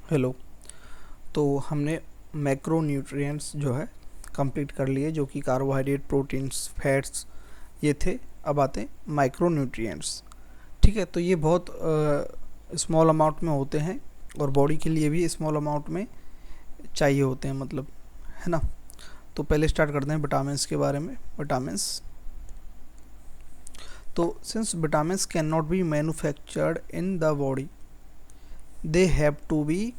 Hello. तो हमने macronutrients जो है कंप्लीट कर लिए, जो कि कार्बोहाइड्रेट, प्रोटीन्स, फैट्स ये थे। अब आते हैं माइक्रोन्यूट्रिएंट्स। ठीक है, तो ये बहुत स्मॉल अमाउंट में होते हैं और बॉडी के लिए भी स्मॉल अमाउंट में चाहिए होते हैं, मतलब, है ना। तो पहले स्टार्ट करते हैं विटामिन्स के बारे में। विटामिन्स, तो since vitamins can not be manufactured in the body, they have to be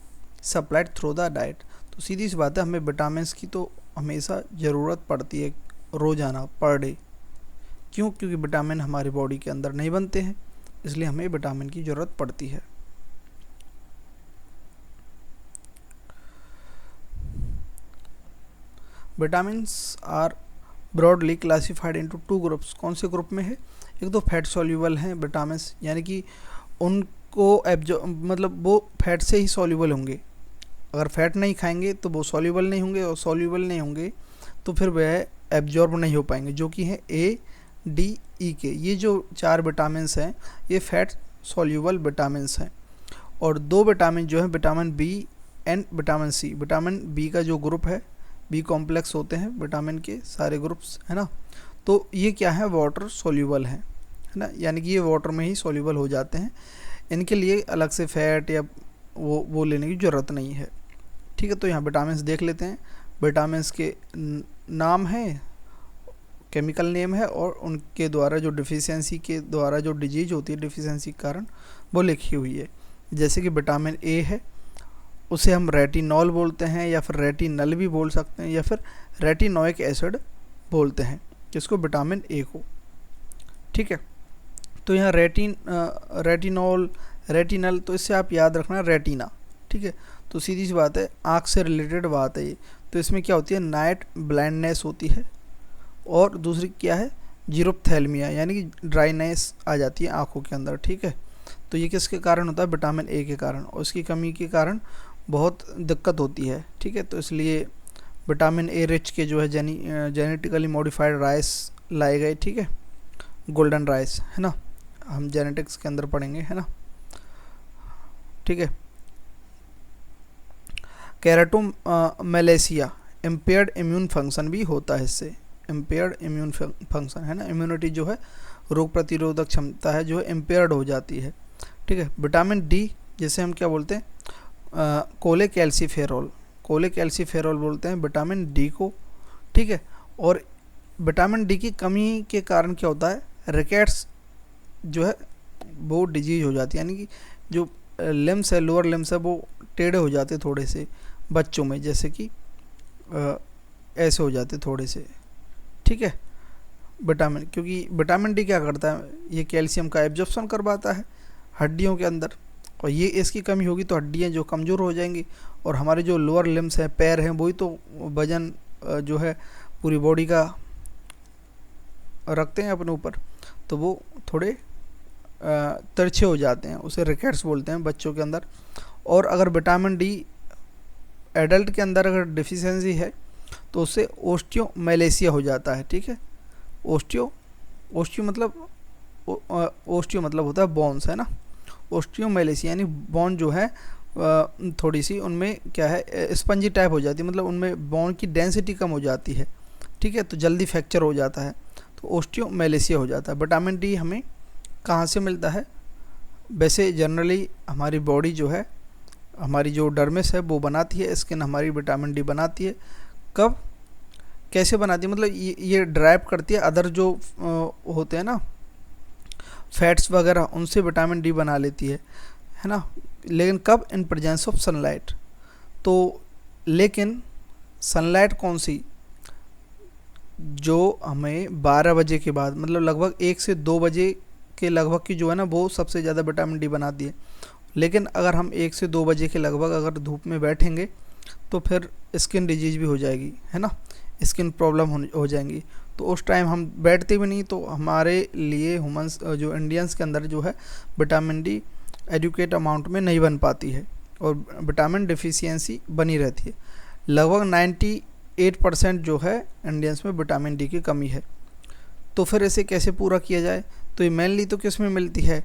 supplied through the diet. तो सीधी सी बात है, हमें विटामिन्स की तो हमेशा ज़रूरत पड़ती है, रोज़ाना, पर डे। क्यों? क्योंकि विटामिन हमारी बॉडी के अंदर नहीं बनते हैं, इसलिए हमें विटामिन की ज़रूरत पड़ती है। Vitamins are broadly classified into two groups. कौन से ग्रुप में है? एक तो फैट सॉल्यूबल हैं विटामिन्स, यानी कि उनको मतलब वो फैट से ही सॉल्यूबल होंगे। अगर फैट नहीं खाएंगे तो वो सॉल्यूबल नहीं होंगे, और सॉल्यूबल नहीं होंगे तो फिर वह एब्जॉर्ब नहीं हो पाएंगे, जो कि है ए, डी, ई के। ये जो 4 विटामिन्स हैं ये फैट सॉल्यूबल विटामिन्स हैं। और 2 विटामिन जो है vitamin B and vitamin C. Vitamin B का जो ग्रुप है, बी कॉम्प्लेक्स होते हैं विटामिन के सारे ग्रुप्स, है ना। तो ये क्या है? वाटर सॉल्यूबल है ना, यानी कि ये वाटर में ही सॉल्यूबल हो जाते हैं। इनके लिए अलग से फैट या वो लेने की ज़रूरत नहीं है। ठीक है, तो यहाँ विटामिन्स देख लेते हैं। विटामिन्स के नाम है, केमिकल नेम है, और उनके द्वारा जो डिफिशियंसी के द्वारा जो डिजीज होती है डिफिशियंसी के कारण, वो लिखी हुई है। जैसे कि विटामिन ए है, उसे हम रेटिनॉल बोलते हैं, या फिर रेटिनल भी बोल सकते हैं, या फिर रेटिनोइक एसिड बोलते हैं जिसको, विटामिन ए को। ठीक है, तो यहाँ रेटिनॉल, रेटिनल, तो इससे आप याद रखना रेटिना। ठीक है, तो सीधी सी बात है, आँख से रिलेटेड बात है ये। तो इसमें क्या होती है? नाइट ब्लाइंडनेस होती है, और दूसरी क्या है? जीरोप्थेल्मिया, यानी कि ड्राइनेस आ जाती है आँखों के अंदर। ठीक है, तो ये किसके कारण होता है? विटामिन ए के कारण, और इसकी कमी के कारण बहुत दिक्कत होती है। ठीक है, तो इसलिए विटामिन ए रिच के जो है जेनेटिकली मॉडिफाइड राइस लाए गए। ठीक है, गोल्डन राइस, है ना, हम जेनेटिक्स के अंदर पढ़ेंगे, है ना। ठीक है, कैराटोमैलेशिया, इम्पेयर्ड इम्यून फंक्शन भी होता है इससे। इम्पेयर्ड इम्यून फंक्शन, है ना, इम्यूनिटी जो है, रोग प्रतिरोधक क्षमता है जो है इम्पेयर्ड हो जाती है। ठीक है, विटामिन डी, जैसे हम क्या बोलते हैं? कोलेकैल्सिफेरॉल, कोलेकैल्सिफेरॉल बोलते हैं विटामिन डी को। ठीक है, और विटामिन डी की कमी के कारण क्या होता है? रिकेट्स जो है वो डिजीज हो जाती है, यानी कि जो लिम्स है, लोअर लिम्स है, वो टेढ़े हो जाते थोड़े से बच्चों में, जैसे कि ऐसे हो जाते थोड़े से। ठीक है, विटामिन, क्योंकि विटामिन डी क्या करता है? ये कैल्शियम का एब्जॉर्प्शन करवाता है हड्डियों के अंदर, और ये इसकी कमी होगी तो हड्डियाँ जो कमज़ोर हो जाएंगी, और हमारे जो लोअर लिम्स हैं, पैर हैं, वही तो वजन जो है पूरी बॉडी का रखते हैं अपने ऊपर, तो वो थोड़े तिरछे हो जाते हैं, उसे रिकेट्स बोलते हैं बच्चों के अंदर। और अगर विटामिन डी एडल्ट के अंदर अगर डिफिशियंसी है तो उससे ओस्टियोमैलेशिया हो जाता है। ठीक है, ओस्टियो मतलब ओस्टियो मतलब होता है बोन्स, है ना। ओस्टियोमैलेशिया यानी बोन जो है थोड़ी सी उनमें क्या है, स्पंजी टाइप हो जाती है, मतलब उनमें बोन की डेंसिटी कम हो जाती है। ठीक है, तो जल्दी फ्रैक्चर हो जाता है, तो ओस्टियोमैलेशिया हो जाता है। विटामिन डी हमें कहाँ से मिलता है? वैसे जनरली हमारी बॉडी जो है, हमारी जो डर्मिस है वो बनाती है, स्किन हमारी विटामिन डी बनाती है। कब, कैसे बनाती है? मतलब ये ड्राइव करती है अदर जो होते हैं ना फैट्स वगैरह, उनसे विटामिन डी बना लेती है ना। लेकिन कब? In presence of sunlight. तो लेकिन सनलाइट कौन सी? जो हमें 12 बजे के बाद, मतलब लगभग 1 से 2 बजे के लगभग की जो है ना, वो सबसे ज़्यादा विटामिन डी बनाती है। लेकिन अगर हम 1 से 2 बजे के लगभग अगर धूप में बैठेंगे तो फिर स्किन डिजीज भी हो जाएगी, है ना, स्किन प्रॉब्लम हो जाएंगी। तो उस टाइम हम बैठते भी नहीं, तो हमारे लिए ह्यूमंस जो इंडियंस के अंदर जो है विटामिन डी एडुकेट अमाउंट में नहीं बन पाती है, और विटामिन डिफिशियंसी बनी रहती है। लगभग 98% जो है इंडियंस में विटामिन डी की कमी है। तो फिर इसे कैसे पूरा किया जाए? तो ये मेनली तो किस में मिलती है?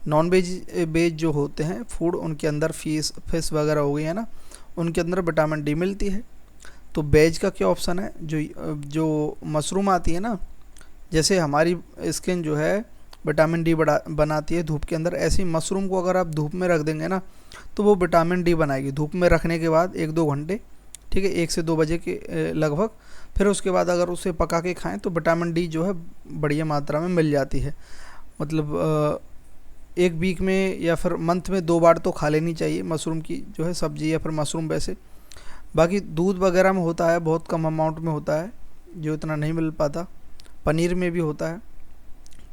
नॉन वेज जो होते हैं फूड, उनके अंदर फिश वगैरह हो गई है ना, उनके अंदर विटामिन डी मिलती है। तो वेज का क्या ऑप्शन है, जो मशरूम आती है ना, जैसे हमारी स्किन जो है विटामिन डी बनाती है धूप के अंदर, ऐसे ही मशरूम को अगर आप धूप में रख देंगे ना तो वो विटामिन डी बनाएगी धूप में रखने के बाद 1-2 घंटे, ठीक है, 1 से 2 बजे के लगभग। फिर उसके बाद अगर उसे पका के खाएं तो विटामिन डी जो है बढ़िया मात्रा में मिल जाती है। मतलब एक वीक में या फिर मंथ में 2 बार तो खा लेनी चाहिए मशरूम की जो है सब्जी, या फिर मशरूम वैसे। बाकी दूध वगैरह में होता है, बहुत कम अमाउंट में होता है जो इतना नहीं मिल पाता, पनीर में भी होता है।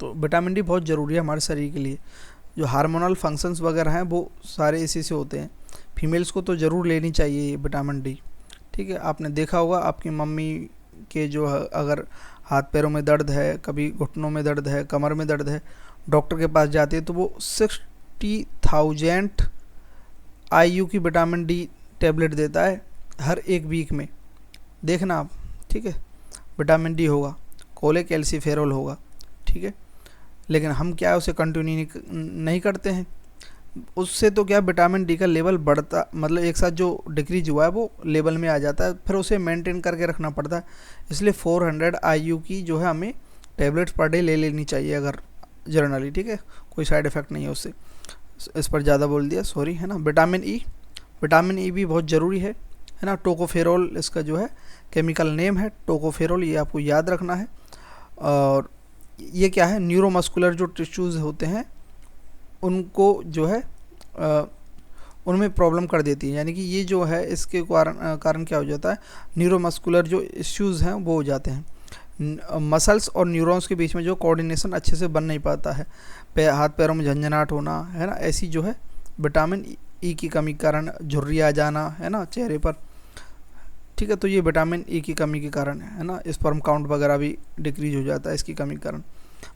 तो विटामिन डी बहुत ज़रूरी है हमारे शरीर के लिए। जो हार्मोनल फंक्शंस वगैरह हैं वो सारे इसी से होते हैं। फीमेल्स को तो ज़रूर लेनी चाहिए ये विटामिन डी, ठीक है। आपने देखा होगा आपकी मम्मी के जो अगर हाथ पैरों में दर्द है, कभी घुटनों में दर्द है, कमर में दर्द है, डॉक्टर के पास जाते हैं तो वो 60,000 IU की विटामिन डी टैबलेट देता है हर एक वीक में। देखना आप, ठीक है, विटामिन डी होगा, कोलेकैल्सिफेरॉल होगा, ठीक है। लेकिन हम क्या है उसे कंटिन्यू नहीं करते हैं। उससे तो क्या विटामिन डी का लेवल बढ़ता, मतलब एक साथ जो डिक्रीज हुआ है वो लेवल में आ जाता है, फिर उसे मेंटेन करके रखना पड़ता है। इसलिए 400 IU की जो है हमें टैबलेट्स पर डे ले लेनी चाहिए अगर जनरली, ठीक है, कोई साइड इफ़ेक्ट नहीं है उससे। इस पर ज़्यादा बोल दिया, सॉरी, है ना। विटामिन ई भी बहुत ज़रूरी है ना। टोकोफेरोल इसका जो है केमिकल नेम है, टोकोफेरोल, ये आपको याद रखना है। और ये क्या है, न्यूरोमस्कुलर जो टिश्यूज़ होते हैं उनको जो है उनमें प्रॉब्लम कर देती है। यानी कि ये जो है इसके कारण क्या हो जाता है, न्यूरोमस्कुलर जो इश्यूज़ हैं वो हो जाते हैं। मसल्स और न्यूरॉन्स के बीच में जो कोऑर्डिनेशन अच्छे से बन नहीं पाता है, हाथ पैरों में झंझनाहट होना, है ना, ऐसी जो है विटामिन ई की कमी के कारण झुर्री आ जाना, है ना, चेहरे पर, ठीक है। तो ये विटामिन ई की कमी के कारण है ना। स्पर्म काउंट वगैरह भी डिक्रीज हो जाता है इसकी कमी के कारण।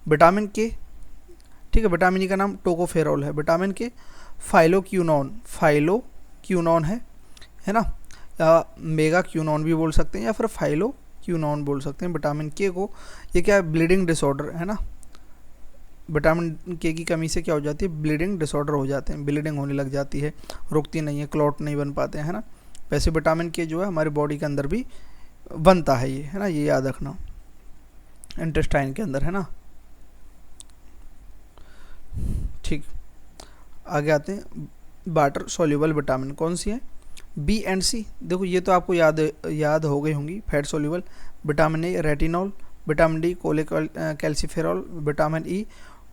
विटामिन के, ठीक है, विटामिन ई का नाम टोकोफेरोल है। विटामिन के फाइलोक्यूनॉन है ना, या मेगा क्यूनॉन भी बोल सकते हैं, या फिर फाइलोक्यूनॉन बोल सकते हैं विटामिन के को। ये क्या है, ब्लीडिंग डिसऑर्डर, है ना। विटामिन के की कमी से क्या हो जाती है, ब्लीडिंग डिसऑर्डर हो जाते हैं, ब्लीडिंग होने लग जाती है, रुकती नहीं है, क्लॉट नहीं बन पाते हैं, है ना। वैसे विटामिन के जो है हमारी बॉडी के अंदर भी बनता है ये, है ना, ये याद रखना, इंटेस्टाइन के अंदर, है ना। ठीक, आगे आते हैं। वाटर सॉल्युबल विटामिन कौन सी है, बी एंड सी। देखो ये तो आपको याद हो गई होंगी। Fat soluble vitamin A retinol, vitamin D cholecalciferol, vitamin E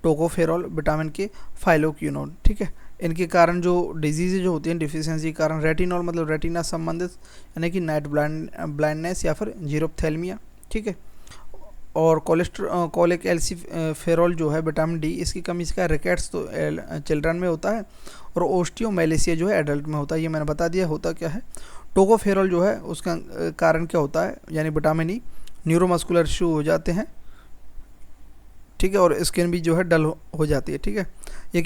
tocopherol, vitamin के फाइलोक्यूनोन, ठीक है। इनके कारण जो डिजीज़ जो होती हैं डिफिशियंसी के कारण, रेटिनॉल मतलब रेटिना संबंधित यानी कि नाइट ब्लाइंडनेस या फिर जीरोप्थेल्मिया, ठीक है। और कोलेकैल्सिफेरॉल जो है विटामिन डी, इसकी कमी इसका रिकेट्स तो चिल्ड्रन में होता है, और ओस्टियोमेलेसिया जो है एडल्ट में होता है। ये मैंने बता दिया होता क्या है। टोकोफेरॉल जो है उसका कारण क्या होता है, यानी विटामिन ई, न्यूरोमस्कुलर इशू हो जाते हैं, ठीक है, और स्किन भी जो है डल हो जाती है, ठीक है। ये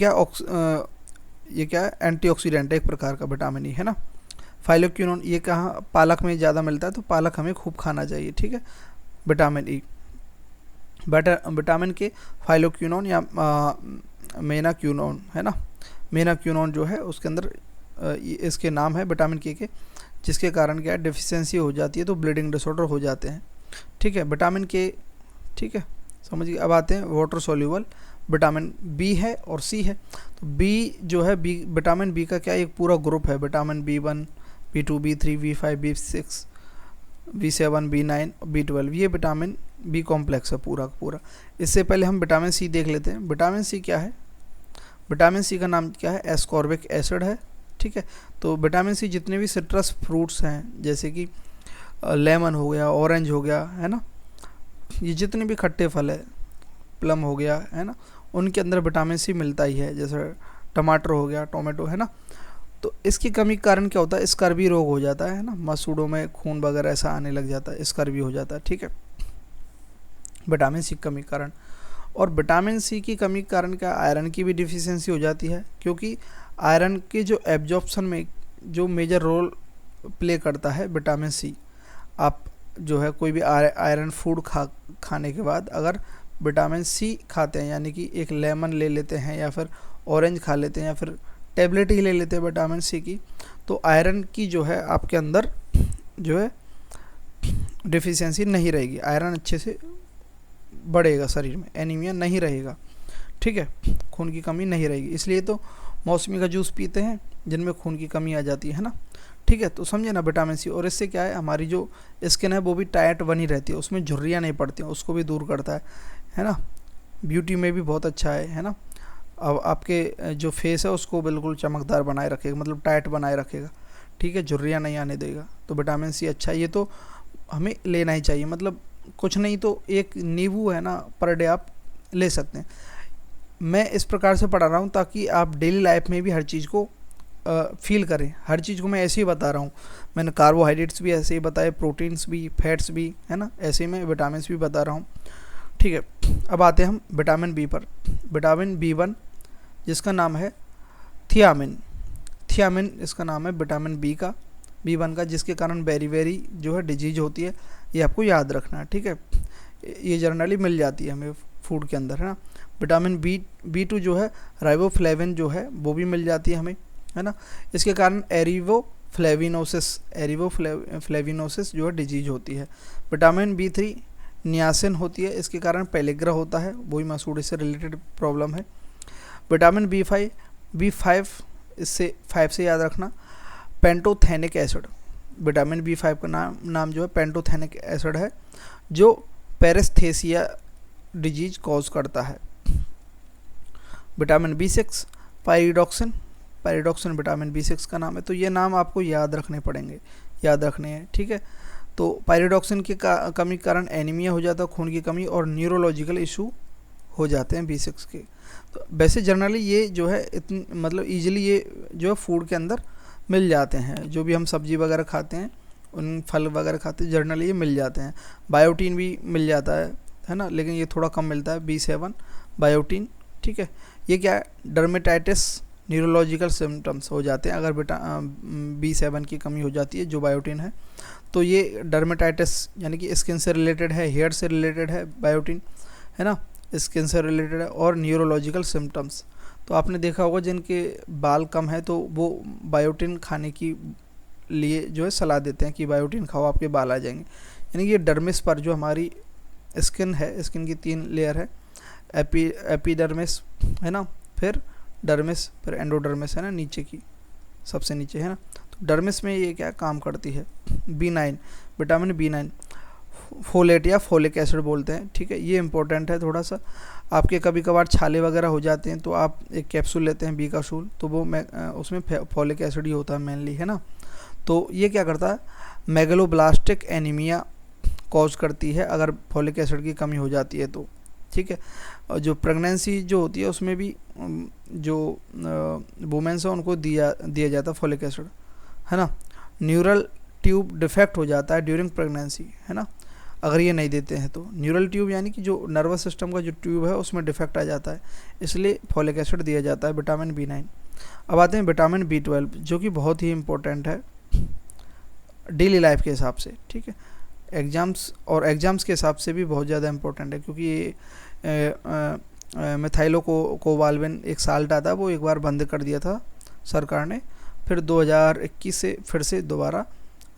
क्या है, एंटीऑक्सीडेंट है एक प्रकार का विटामिन ई, है ना। फाइलोक्यूनोन ये कहाँ, पालक में ज़्यादा मिलता है, तो पालक हमें खूब खाना चाहिए, ठीक है। विटामिन ई, विटामिन के फाइलोक्यूनोन या मेनाक्यूनोन, है ना। मेनाक्यूनोन जो है उसके अंदर इसके नाम है विटामिन के, जिसके कारण क्या है डिफिशियंसी हो जाती है, तो ब्लीडिंग डिसऑर्डर हो जाते हैं, ठीक है। विटामिन के, ठीक है, समझिए। अब आते हैं वाटर सॉल्युबल विटामिन बी है और सी है। तो बी जो है, बी विटामिन बी का क्या एक पूरा ग्रुप है, vitamin B1, B2, B3, B5, B6, B7, B9, B12, ये विटामिन बी कॉम्प्लेक्स है पूरा का पूरा। इससे पहले हम विटामिन सी देख लेते हैं। विटामिन सी क्या है, विटामिन सी का नाम क्या है, एस्कॉर्बिक एसिड है, ठीक है। तो विटामिन सी जितने भी सिट्रस फ्रूट्स हैं, जैसे कि लेमन हो गया, ऑरेंज हो गया, है ना, ये जितने भी खट्टे फल है, प्लम हो गया, है ना, उनके अंदर विटामिन सी मिलता ही है। जैसे टमाटर हो गया, टोमेटो, है ना। तो इसकी कमी के कारण क्या होता है, स्कर्वी रोग हो जाता है ना, मसूड़ों में खून वगैरह ऐसा आने लग जाता है, स्कर्वी हो जाता है, ठीक है, विटामिन सी की कमी के कारण। और विटामिन सी की कमी के कारण क्या, आयरन की भी डिफिशियंसी हो जाती है, क्योंकि आयरन के जो एब्जॉर्प्शन में जो मेजर रोल प्ले करता है विटामिन सी। आप जो है कोई भी आयरन फूड खाने के बाद अगर विटामिन सी खाते हैं, यानी कि एक लेमन ले लेते हैं या फिर ऑरेंज खा लेते हैं या फिर टेबलेट ही ले लेते हैं विटामिन सी की, तो आयरन की जो है आपके अंदर जो है डिफिशियंसी नहीं रहेगी, आयरन अच्छे से बढ़ेगा शरीर में, एनीमिया नहीं रहेगा, ठीक है, खून की कमी नहीं रहेगी। इसलिए तो मौसमी का जूस पीते हैं जिनमें खून की कमी आ जाती है ना, ठीक है। तो समझे ना विटामिन सी, और इससे क्या है हमारी जो स्किन है वो भी टाइट बनी रहती है, उसमें झुर्रियाँ नहीं पड़ती, उसको भी दूर करता है ना। ब्यूटी में भी बहुत अच्छा है ना। अब आपके जो फेस है उसको बिल्कुल चमकदार बनाए रखेगा, मतलब टाइट बनाए रखेगा, ठीक है, झुर्रियाँ नहीं आने देगा। तो विटामिन सी अच्छा है, ये तो हमें लेना ही चाहिए, मतलब कुछ नहीं तो एक नींबू है ना पर डे आप ले सकते हैं। मैं इस प्रकार से पढ़ा रहा हूँ ताकि आप डेली लाइफ में भी हर चीज़ को फील करें, हर चीज़ को मैं ऐसे ही बता रहा हूँ। मैंने कार्बोहाइड्रेट्स भी ऐसे ही बताए, प्रोटीन्स भी, फैट्स भी, है ना, ऐसे ही मैं विटामिन भी बता रहा हूँ, ठीक है। अब आते हैं हम विटामिन बी पर। विटामिन B1 जिसका नाम है थियामिन, थियामिन इसका नाम है विटामिन B1 का, जिसके कारण बेरी जो है डिजीज होती है, ये आपको याद रखना है, ठीक है। ये जनरली मिल जाती है हमें फूड के अंदर, है ना। विटामिन B2 जो है राइबोफ्लेविन जो है वो भी मिल जाती है हमें, है ना। इसके कारण एरिवोफ्लेविनोसिस जो है डिजीज होती है। विटामिन B3 नियासिन होती है, इसके कारण पेलिग्रा होता है, वही मसूड़े से रिलेटेड प्रॉब्लम है। विटामिन B5 इससे 5 से याद रखना, पेंटोथेनिक एसिड। विटामिन B5 का नाम जो है पेंटोथेनिक एसिड है, जो पेरेस्थेसिया डिजीज कॉज करता है। Vitamin B6 pyridoxine vitamin B6 का नाम है। तो ये नाम आपको याद रखने हैं, ठीक है। तो पायरिडॉक्सिन की कमी के कारण एनीमिया हो जाता है, खून की कमी, और न्यूरोलॉजिकल इशू हो जाते हैं B6 के। तो वैसे जनरली ये जो है इतनी मतलब ईजिली ये जो है फूड के अंदर मिल जाते हैं, जो भी हम सब्जी वगैरह खाते हैं, उन फल वगैरह खाते हैं, जनरली ये मिल जाते हैं। बायोटीन भी मिल जाता है ना, लेकिन ये थोड़ा कम मिलता है, B7 बायोटीन, ठीक है। ये क्या है, डर्मेटाइटिस न्यूरोलॉजिकल सिम्टम्स हो जाते हैं अगर B7 की कमी हो जाती है, जो बायोटीन है। तो ये डर्मेटाइटिस यानी कि स्किन से रिलेटेड है, हेयर से रिलेटेड है, बायोटीन, है ना, स्किन से रिलेटेड है। और न्यूरोलॉजिकल सिम्टम्स, तो आपने देखा होगा जिनके बाल कम है तो वो बायोटीन खाने की लिए जो है सलाह देते हैं कि बायोटीन खाओ, आपके बाल आ जाएंगे। यानी कि ये डर्मिस पर जो हमारी स्किन है, स्किन की 3 लेयर है, एपिडर्मिस, है ना, फिर डर्मिस, फिर एंडोडर्मिस, है ना, नीचे की सबसे नीचे, है ना। तो डर्मिस में ये क्या काम करती है, B9 विटामिन B9 फोलेट या फोलिक एसिड बोलते हैं, ठीक है। ये इंपॉर्टेंट है थोड़ा सा। आपके कभी कभार छाले वगैरह हो जाते हैं तो आप एक कैप्सूल लेते हैं B का शूल, तो वो उसमें फोलिक एसिड ही होता है मेनली, है ना। तो ये क्या करता है, मेगलोब्लास्टिक एनीमिया कॉज करती है अगर फोलिक एसिड की कमी हो जाती है तो, ठीक है। और जो प्रेगनेंसी जो होती है उसमें भी जो वुमेन्स है उनको दिया जाता है फोलिक एसिड, है ना। न्यूरल ट्यूब डिफेक्ट हो जाता है ड्यूरिंग प्रेगनेंसी, है ना, अगर ये नहीं देते हैं तो। न्यूरल ट्यूब यानी कि जो नर्वस सिस्टम का जो ट्यूब है उसमें डिफेक्ट आ जाता है, इसलिए फॉलिक एसिड दिया जाता है, विटामिन B9। अब आते हैं विटामिन B12 जो कि बहुत ही इम्पोर्टेंट है डेली लाइफ के हिसाब से, ठीक है। एग्ज़ाम्स के हिसाब से भी बहुत ज़्यादा इम्पोर्टेंट है, क्योंकि ये मिथाइलो कोबाल्विन एक साल्ट आता है, वो एक बार बंद कर दिया था सरकार ने, फिर 2021 से फिर से दोबारा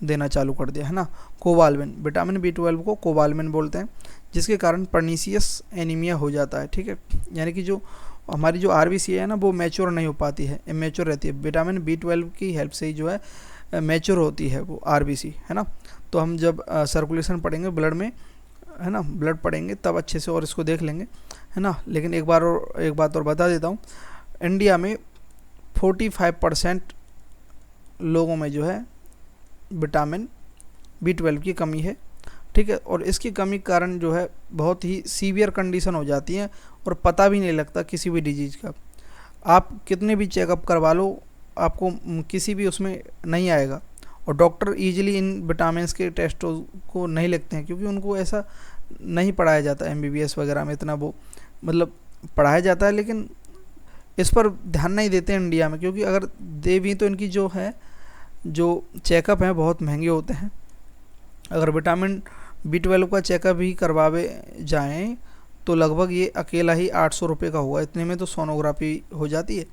देना चालू कर दिया, है ना। कोबाल्विन, विटामिन B12 को कोबाल्विन बोलते हैं, जिसके कारण पर्नीशियस एनीमिया हो जाता है, ठीक है। यानी कि जो हमारी जो RBC है ना वो मैच्योर नहीं हो पाती है, इमेच्योर रहती है। विटामिन B12 की हेल्प से ही जो है मैच्योर होती है वो RBC, है ना। तो हम जब सर्कुलेशन पढ़ेंगे ब्लड में, है ना, ब्लड पढ़ेंगे तब अच्छे से और इसको देख लेंगे, है ना। लेकिन एक बात और बता देता हूँ, इंडिया में 45% लोगों में जो है विटामिन B12 की कमी है, ठीक है। और इसकी कमी के कारण जो है बहुत ही सीवियर कंडीशन हो जाती है और पता भी नहीं लगता किसी भी डिजीज़ का। आप कितने भी चेकअप करवा लो आपको किसी भी उसमें नहीं आएगा, और डॉक्टर इजीली इन विटामिन्स के टेस्टों को नहीं लिखते हैं, क्योंकि उनको ऐसा नहीं पढ़ाया जाता MBBS वगैरह में, इतना वो मतलब पढ़ाया जाता है लेकिन इस पर ध्यान नहीं देते इंडिया में, क्योंकि अगर दे भी तो इनकी जो है जो चेकअप हैं बहुत महंगे होते हैं। अगर विटामिन B12 का चेकअप ही करवावे जाएं तो लगभग ये अकेला ही 800 रुपये का हुआ। इतने में तो सोनोग्राफी हो जाती है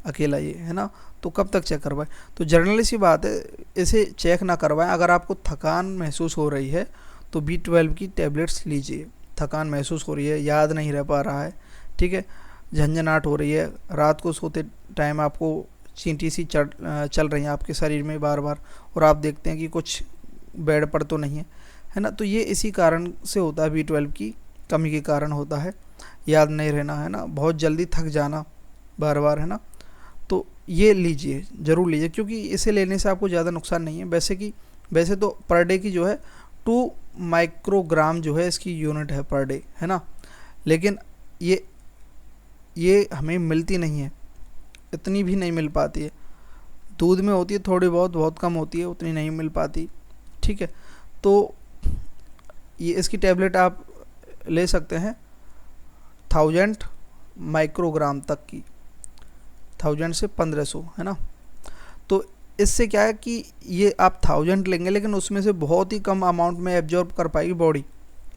अकेला ये, है ना। तो कब तक चेक करवाएं? तो जनरली सी बात है, इसे चेक ना करवाएं। अगर आपको थकान महसूस हो रही है तो B12 की टेबलेट्स लीजिए। थकान महसूस हो रही है, याद नहीं रह पा रहा है, ठीक है, झंझनाहट हो रही है, रात को सोते टाइम आपको चींटी सी चल रही है आपके शरीर में बार बार, और आप देखते हैं कि कुछ बेड पर तो नहीं है ना, तो ये इसी कारण से होता है, B12 की कमी के कारण होता है। याद नहीं रहना, है ना, बहुत जल्दी थक जाना बार बार, है ना। तो ये लीजिए, ज़रूर लीजिए, क्योंकि इसे लेने से आपको ज़्यादा नुकसान नहीं है। वैसे तो पर डे की जो है 2 माइक्रोग्राम जो है इसकी यूनिट है पर डे, है ना। लेकिन ये हमें मिलती नहीं है, इतनी भी नहीं मिल पाती है। दूध में होती है थोड़ी बहुत कम होती है, उतनी नहीं मिल पाती, ठीक है। तो ये इसकी टैबलेट आप ले सकते हैं 1000 माइक्रोग्राम तक की, 1000 से 1500, है ना। तो इससे क्या है कि ये आप 1000 लेंगे, लेकिन उसमें से बहुत ही कम अमाउंट में एब्जॉर्ब कर पाएगी बॉडी,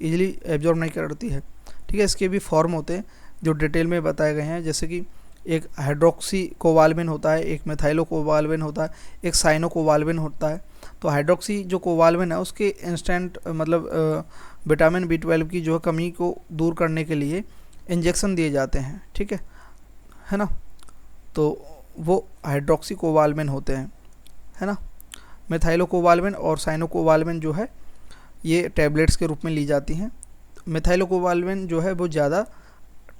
इजीली एब्जॉर्ब नहीं करती है, ठीक है। इसके भी फॉर्म होते हैं जो डिटेल में बताए गए हैं, जैसे कि एक हाइड्रोक्सी कोवाल्विन होता है, एक मिथाइलो कोवाल्विन होता है, एक साइनो कोवाल्विन होता है। तो हाइड्रोक्सी जो कोवाल्विन है उसके इंस्टेंट मतलब विटामिन B12 की जो कमी को दूर करने के लिए इंजेक्शन दिए जाते हैं, ठीक है ना। तो वो हाइड्रोक्सी कोवाल्विन होते हैं, है ना। मिथाइलो कोवाल्विन और साइनो कोवाल्विन जो है ये टैबलेट्स के रूप में ली जाती हैं। मिथाइलो कोवाल्विन जो है वो ज़्यादा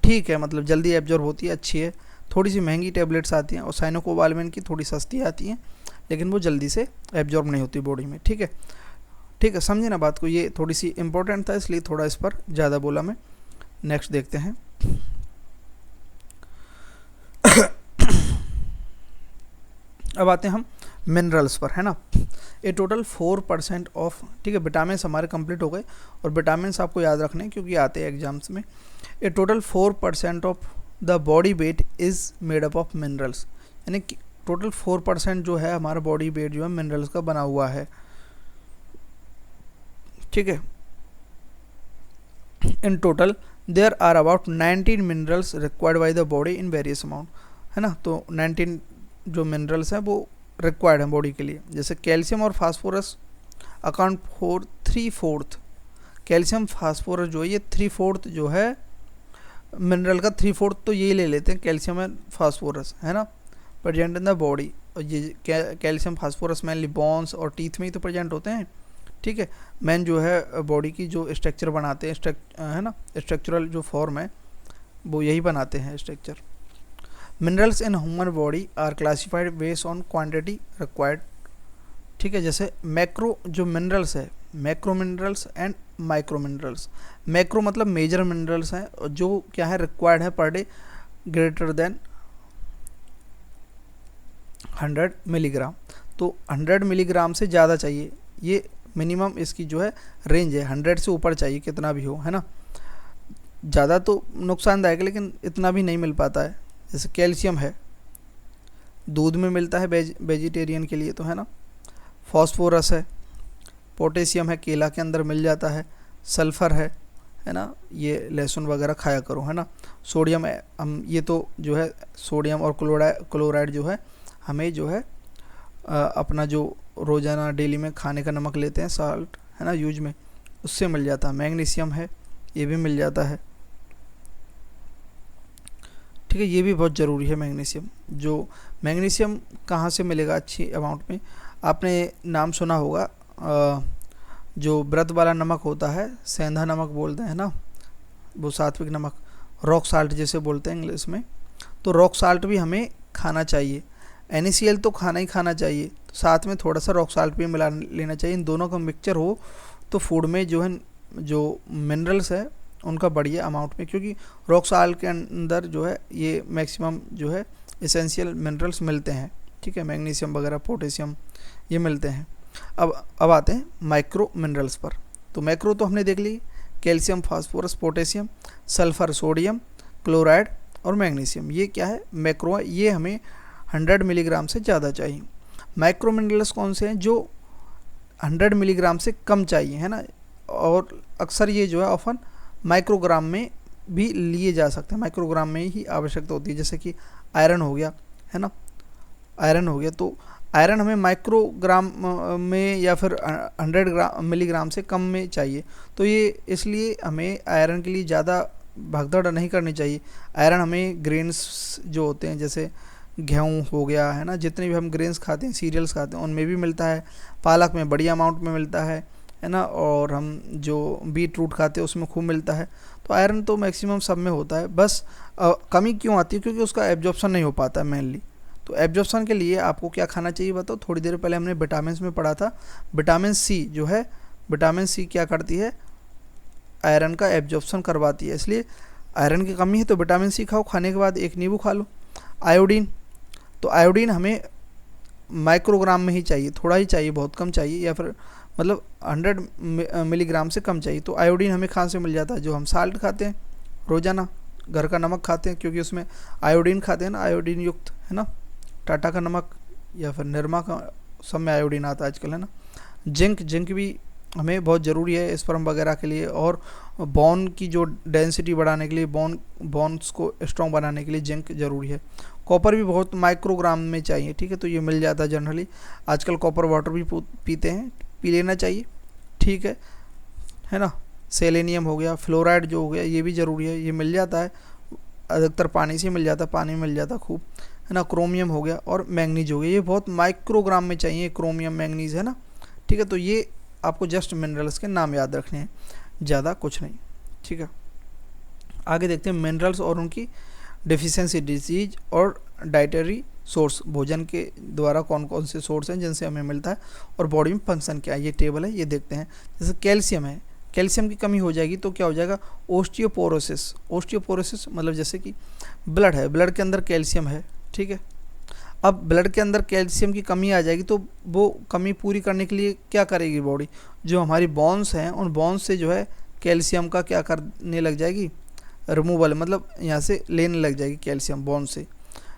ठीक है, मतलब जल्दी एब्जॉर्ब होती है, अच्छी है। थोड़ी सी महंगी टैबलेट्स आती हैं, और साइनो कोवाल्विन की थोड़ी सस्ती आती हैं, लेकिन वो जल्दी से एब्जॉर्ब नहीं होती बॉडी में, ठीक है, समझे ना बात को। ये थोड़ी सी इंपॉर्टेंट था, इसलिए थोड़ा इस पर ज़्यादा बोला मैं। नेक्स्ट देखते हैं। अब आते हैं हम मिनरल्स पर, है ना। ए टोटल 4% ऑफ, ठीक है, विटामिन हमारे कंप्लीट हो गए, और विटामिन आपको याद रखने हैं क्योंकि आते हैं एग्जाम्स में। A total 4% of the body weight is made up of minerals, यानी कि टोटल 4% जो है हमारा बॉडी वेट जो है मिनरल्स का बना हुआ है, ठीक है। In total there are about 19 minerals required by the body in various amount, है ना। तो 19 जो मिनरल्स हैं वो रिक्वायर्ड हैं बॉडी के लिए। जैसे कैल्शियम और phosphorus account for 3/4, calcium phosphorus जो है ये 3/4 जो है मिनरल का 3/4 तो ये ले लेते हैं, कैल्शियम एंड फास्फोरस, है ना, प्रेजेंट इन द बॉडी। और ये कैल्शियम फास्फोरस मेनली बोन्स और टीथ में ही तो प्रेजेंट होते हैं, ठीक है। मेन जो है बॉडी की जो स्ट्रक्चर बनाते हैं, है ना, स्ट्रक्चरल जो फॉर्म है वो यही बनाते हैं structure. Minerals in human body are classified based on quantity required, ठीक है। जैसे मैक्रो जो मिनरल्स है, macro minerals and micro minerals. Macro मतलब मेजर मिनरल्स हैं जो क्या है रिक्वायर्ड है per day greater than 100 milligram. तो 100 मिलीग्राम से ज़्यादा चाहिए, ये मिनिमम इसकी जो है रेंज है, 100 से ऊपर चाहिए कितना भी हो, है ना। ज़्यादा तो नुकसानदायक है, लेकिन इतना भी नहीं मिल पाता है। जैसे कैल्शियम है दूध में मिलता है वेजिटेरियन के लिए, तो है ना। फॉस्फोरस है, पोटेशियम है केला के अंदर मिल जाता है, सल्फ़र है ना, ये लहसुन वगैरह खाया करो, है ना। सोडियम है, हम ये तो जो है सोडियम और क्लोराइड जो है हमें जो है अपना जो रोज़ाना डेली में खाने का नमक लेते हैं साल्ट, है ना, यूज में, उससे मिल जाता है। मैग्नीशियम है, ये भी मिल जाता है, ठीक है, ये भी बहुत ज़रूरी है मैग्नीशियम। जो मैग्नीशियम कहाँ से मिलेगा अच्छी अमाउंट में, आपने नाम सुना होगा जो व्रत वाला नमक होता है, सेंधा नमक बोलते हैं ना, वो सात्विक नमक, रॉक साल्ट जैसे बोलते हैं इंग्लिश में। तो रॉक साल्ट भी हमें खाना चाहिए, NaCl तो खाना ही खाना चाहिए, तो साथ में थोड़ा सा रॉक साल्ट भी मिला लेना चाहिए। इन दोनों का मिक्सचर हो तो फूड में जो है जो मिनरल्स है उनका बढ़िया अमाउंट में, क्योंकि रॉक साल्ट के अंदर जो है ये मैक्सिमम जो है एसेंशियल मिनरल्स मिलते हैं, ठीक है, मैग्नीशियम वगैरह पोटेशियम ये मिलते हैं। अब आते हैं माइक्रो मिनरल्स पर। तो मैक्रो तो हमने देख ली, calcium phosphorus potassium sulphur sodium chloride और मैग्नीशियम, ये क्या है मैक्रो है, ये हमें 100 मिलीग्राम से ज़्यादा चाहिए। माइक्रो मिनरल्स कौन से हैं जो 100 मिलीग्राम से कम चाहिए, है ना, और अक्सर ये जो है ऑफन माइक्रोग्राम में भी लिए जा सकते हैं, माइक्रोग्राम में ही आवश्यकता होती है। जैसे कि आयरन हो गया, है ना, आयरन हो गया, तो आयरन हमें माइक्रोग्राम में या फिर 100 मिलीग्राम से कम में चाहिए। तो ये इसलिए हमें आयरन के लिए ज़्यादा भागदौड़ नहीं करनी चाहिए। आयरन हमें ग्रेन्स जो होते हैं, जैसे गेहूँ हो गया, है ना, जितने भी हम ग्रेन्स खाते हैं, सीरियल्स खाते हैं, उनमें भी मिलता है। पालक में बड़ी अमाउंट में मिलता है ना, और हम जो बीट रूट खाते हैं उसमें खूब मिलता है। तो आयरन तो मैक्सिमम सब में होता है। बस कमी क्यों आती है? क्योंकि उसका एब्जॉर्प्शन नहीं हो पाता मेनली। तो एब्जॉर्प्शन के लिए आपको क्या खाना चाहिए बताओ? थोड़ी देर पहले हमने विटामिन में पढ़ा था, विटामिन सी जो है, विटामिन सी क्या करती है? आयरन का एब्जॉर्प्शन करवाती है। इसलिए आयरन की कमी है तो विटामिन सी खाओ, खाने के बाद एक नींबू खा लो। आयोडीन, तो आयोडीन हमें माइक्रोग्राम में ही चाहिए, थोड़ा ही चाहिए, बहुत कम चाहिए, या फिर मतलब 100 मिलीग्राम से कम चाहिए। तो आयोडीन हमें कहाँ से मिल जाता है? जो हम साल्ट खाते हैं रोज़ाना, घर का नमक खाते हैं, क्योंकि उसमें आयोडीन खाते हैं ना, आयोडीन युक्त, है ना, टाटा का नमक या फिर निरमा का, सब में आयोडीन आता है आजकल, है ना। जिंक, जिंक भी हमें बहुत ज़रूरी है स्पर्म वगैरह के लिए, और बोन की जो डेंसिटी बढ़ाने के लिए, बोन्स को स्ट्रॉन्ग बनाने के लिए जिंक ज़रूरी है। कॉपर भी बहुत माइक्रोग्राम में चाहिए, ठीक है, तो ये मिल जाता है जनरली। आजकल कॉपर वाटर भी पीते हैं, पी लेना चाहिए, ठीक है ना। सेलेनियम हो गया, फ्लोराइड जो हो गया, ये भी ज़रूरी है, ये मिल जाता है अधिकतर पानी से मिल जाता है, पानी में मिल जाता है खूब, है ना। क्रोमियम हो गया और मैंगनीज हो गया, ये बहुत माइक्रोग्राम में चाहिए, क्रोमियम मैंगनीज, है ना, ठीक है। तो ये आपको जस्ट मिनरल्स के नाम याद रखने हैं, ज़्यादा कुछ नहीं, ठीक है। आगे देखते हैं मिनरल्स और उनकी डेफिशिएंसी डिजीज और डाइटरी सोर्स, भोजन के द्वारा कौन कौन से सोर्स हैं जिनसे हमें मिलता है, और बॉडी में फंक्शन क्या है, ये टेबल है, ये देखते हैं। जैसे कैल्शियम है, कैल्शियम की कमी हो जाएगी तो क्या हो जाएगा? ओस्टियोपोरोसिस। ओस्टियोपोरोसिस मतलब जैसे कि ब्लड है, ब्लड के अंदर कैल्शियम है, ठीक है। अब ब्लड के अंदर कैल्शियम की कमी आ जाएगी तो वो कमी पूरी करने के लिए क्या करेगी बॉडी? जो हमारी बोन्स हैं, उन बोन्स से जो है कैल्शियम का क्या करने लग जाएगी? रिमूवल, मतलब यहाँ से लेने लग जाएगी कैल्शियम बोन से,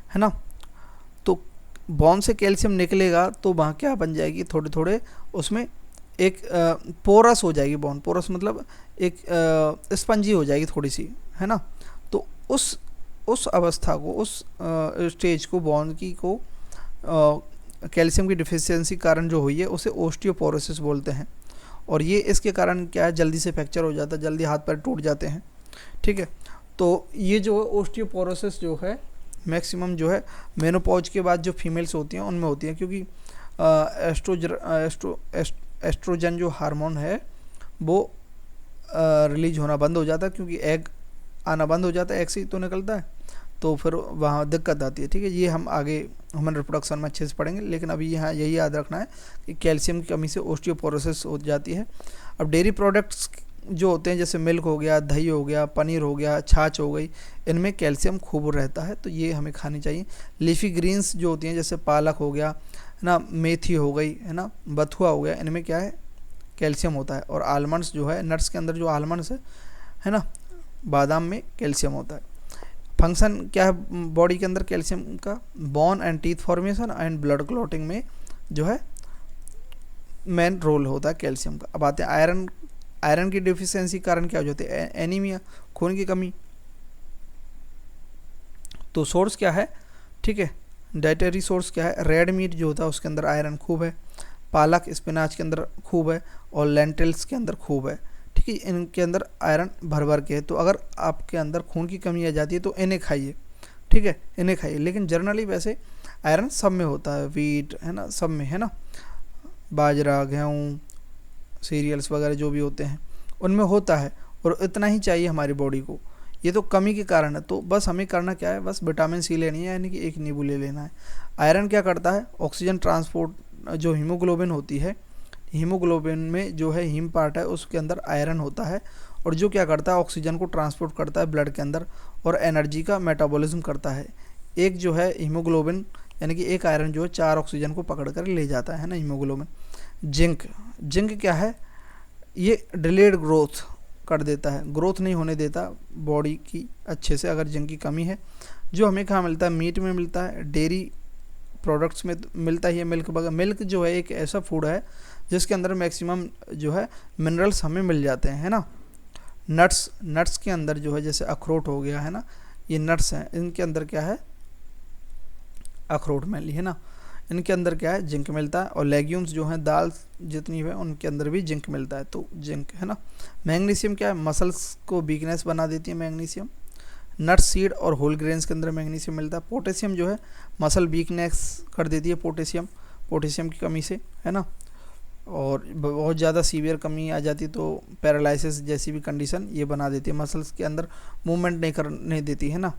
है ना। तो बोन से कैल्शियम निकलेगा तो वहाँ क्या बन जाएगी? थोड़े थोड़े उसमें एक पोरस हो जाएगी बोन, पोरस मतलब एक स्पंजी हो जाएगी थोड़ी सी, है ना। तो उस अवस्था को, उस स्टेज को, बोन की को कैल्शियम की डिफिशियंसी कारण जो हुई है उसे ओस्टियोपोरोसिस बोलते हैं। और ये इसके कारण क्या है? जल्दी से फ्रैक्चर हो जाता है, जल्दी हाथ पैर टूट जाते हैं, ठीक है। तो ये जो है ओस्टियोपोरोसिस जो है मैक्सिमम जो है मेनोपॉज के बाद जो फीमेल्स होती हैं उनमें होती हैं, क्योंकि एस्ट्रोजन जो हार्मोन है वो रिलीज होना बंद हो जाता है, क्योंकि एग आना बंद हो जाता है, एग से ही तो निकलता है, तो फिर वहाँ दिक्कत आती है, ठीक है। ये हम आगे ह्यूमन रिप्रोडक्शन में अच्छे से पढ़ेंगे, लेकिन अभी यहाँ यही याद रखना है कि कैल्शियम की कमी से ओस्टियोपोरोसिस हो जाती है। अब डेयरी प्रोडक्ट्स जो होते हैं, जैसे मिल्क हो गया, दही हो गया, पनीर हो गया, छाछ हो गई, इनमें कैल्शियम खूब रहता है, तो ये हमें खानी चाहिए। लीफी ग्रीन्स जो होती हैं, जैसे पालक हो गया, है ना, मेथी हो गई, है ना, बथुआ हो गया, इनमें क्या है? कैल्शियम होता है। और आलमंड्स जो है, नट्स के अंदर जो आलमंड्स है ना, बादाम में कैल्शियम होता है। फंक्शन क्या है बॉडी के अंदर कैल्शियम का? Bone and teeth formation and blood clotting में जो है मेन रोल होता है कैल्शियम का। अब आते हैं आयरन। आयरन की डिफिशियंसी कारण क्या हो जाती है? एनीमिया, खून की कमी। तो सोर्स क्या है? ठीक है, डाइटरी सोर्स क्या है? रेड मीट जो होता है उसके अंदर आयरन खूब है, पालक स्पिनाच के अंदर खूब है, और लेंटिल्स के अंदर खूब है, ठीक है। इनके अंदर आयरन भर भर के है। तो अगर आपके अंदर खून की कमी आ जाती है तो इन्हें खाइए, ठीक है, इन्हें खाइए। लेकिन जनरली वैसे आयरन सब में होता है, वीट, है ना, सब में, है ना, बाजरा, गेहूँ, सीरियल्स वगैरह जो भी होते हैं उनमें होता है, और इतना ही चाहिए हमारी बॉडी को। ये तो कमी के कारण है। तो बस हमें करना क्या है? बस विटामिन सी लेनी है, यानी कि एक नींबू ले लेना है। आयरन क्या करता है? ऑक्सीजन ट्रांसपोर्ट, जो हीमोग्लोबिन होती है, हीमोग्लोबिन में जो है हीम पार्ट है उसके अंदर आयरन होता है, और जो क्या करता है? ऑक्सीजन को ट्रांसपोर्ट करता है ब्लड के अंदर, और एनर्जी का मेटाबॉलिज्म करता है। एक जो है हीमोग्लोबिन, यानी कि एक आयरन जो है 4 ऑक्सीजन को पकड़ कर ले जाता है ना, हीमोग्लोबिन। जिंक, जिंक क्या है? ये डिलेड ग्रोथ कर देता है, ग्रोथ नहीं होने देता बॉडी की अच्छे से अगर जिंक की कमी है। जो हमें कहाँ मिलता है? मीट में मिलता है, डेयरी प्रोडक्ट्स में मिलता ही है, मिल्क वगैरह। मिल्क जो है एक ऐसा फूड है जिसके अंदर मैक्सिमम जो है मिनरल्स हमें मिल जाते हैं, है ना। नट्स के अंदर जो है जैसे अखरोट हो गया है ना, ये नट्स हैं, इनके अंदर क्या है, अखरोट मेनली है ना, इनके अंदर क्या है, जिंक मिलता है। और लेग्यूम्स जो हैं, दाल जितनी है उनके अंदर भी जिंक मिलता है, तो जिंक है ना। मैग्नीशियम क्या है, मसल्स को वीकनेस बना देती है मैग्नीशियम। नट्स, सीड और होल ग्रेन्स के अंदर मैग्नीशियम मिलता है। पोटेशियम जो है मसल वीकनेस कर देती है पोटेशियम की कमी से, है ना। और बहुत ज़्यादा सीवियर कमी आ जाती तो पैरालिसिस जैसी भी कंडीशन ये बना देती है, मसल्स के अंदर मूवमेंट नहीं करने देती है ना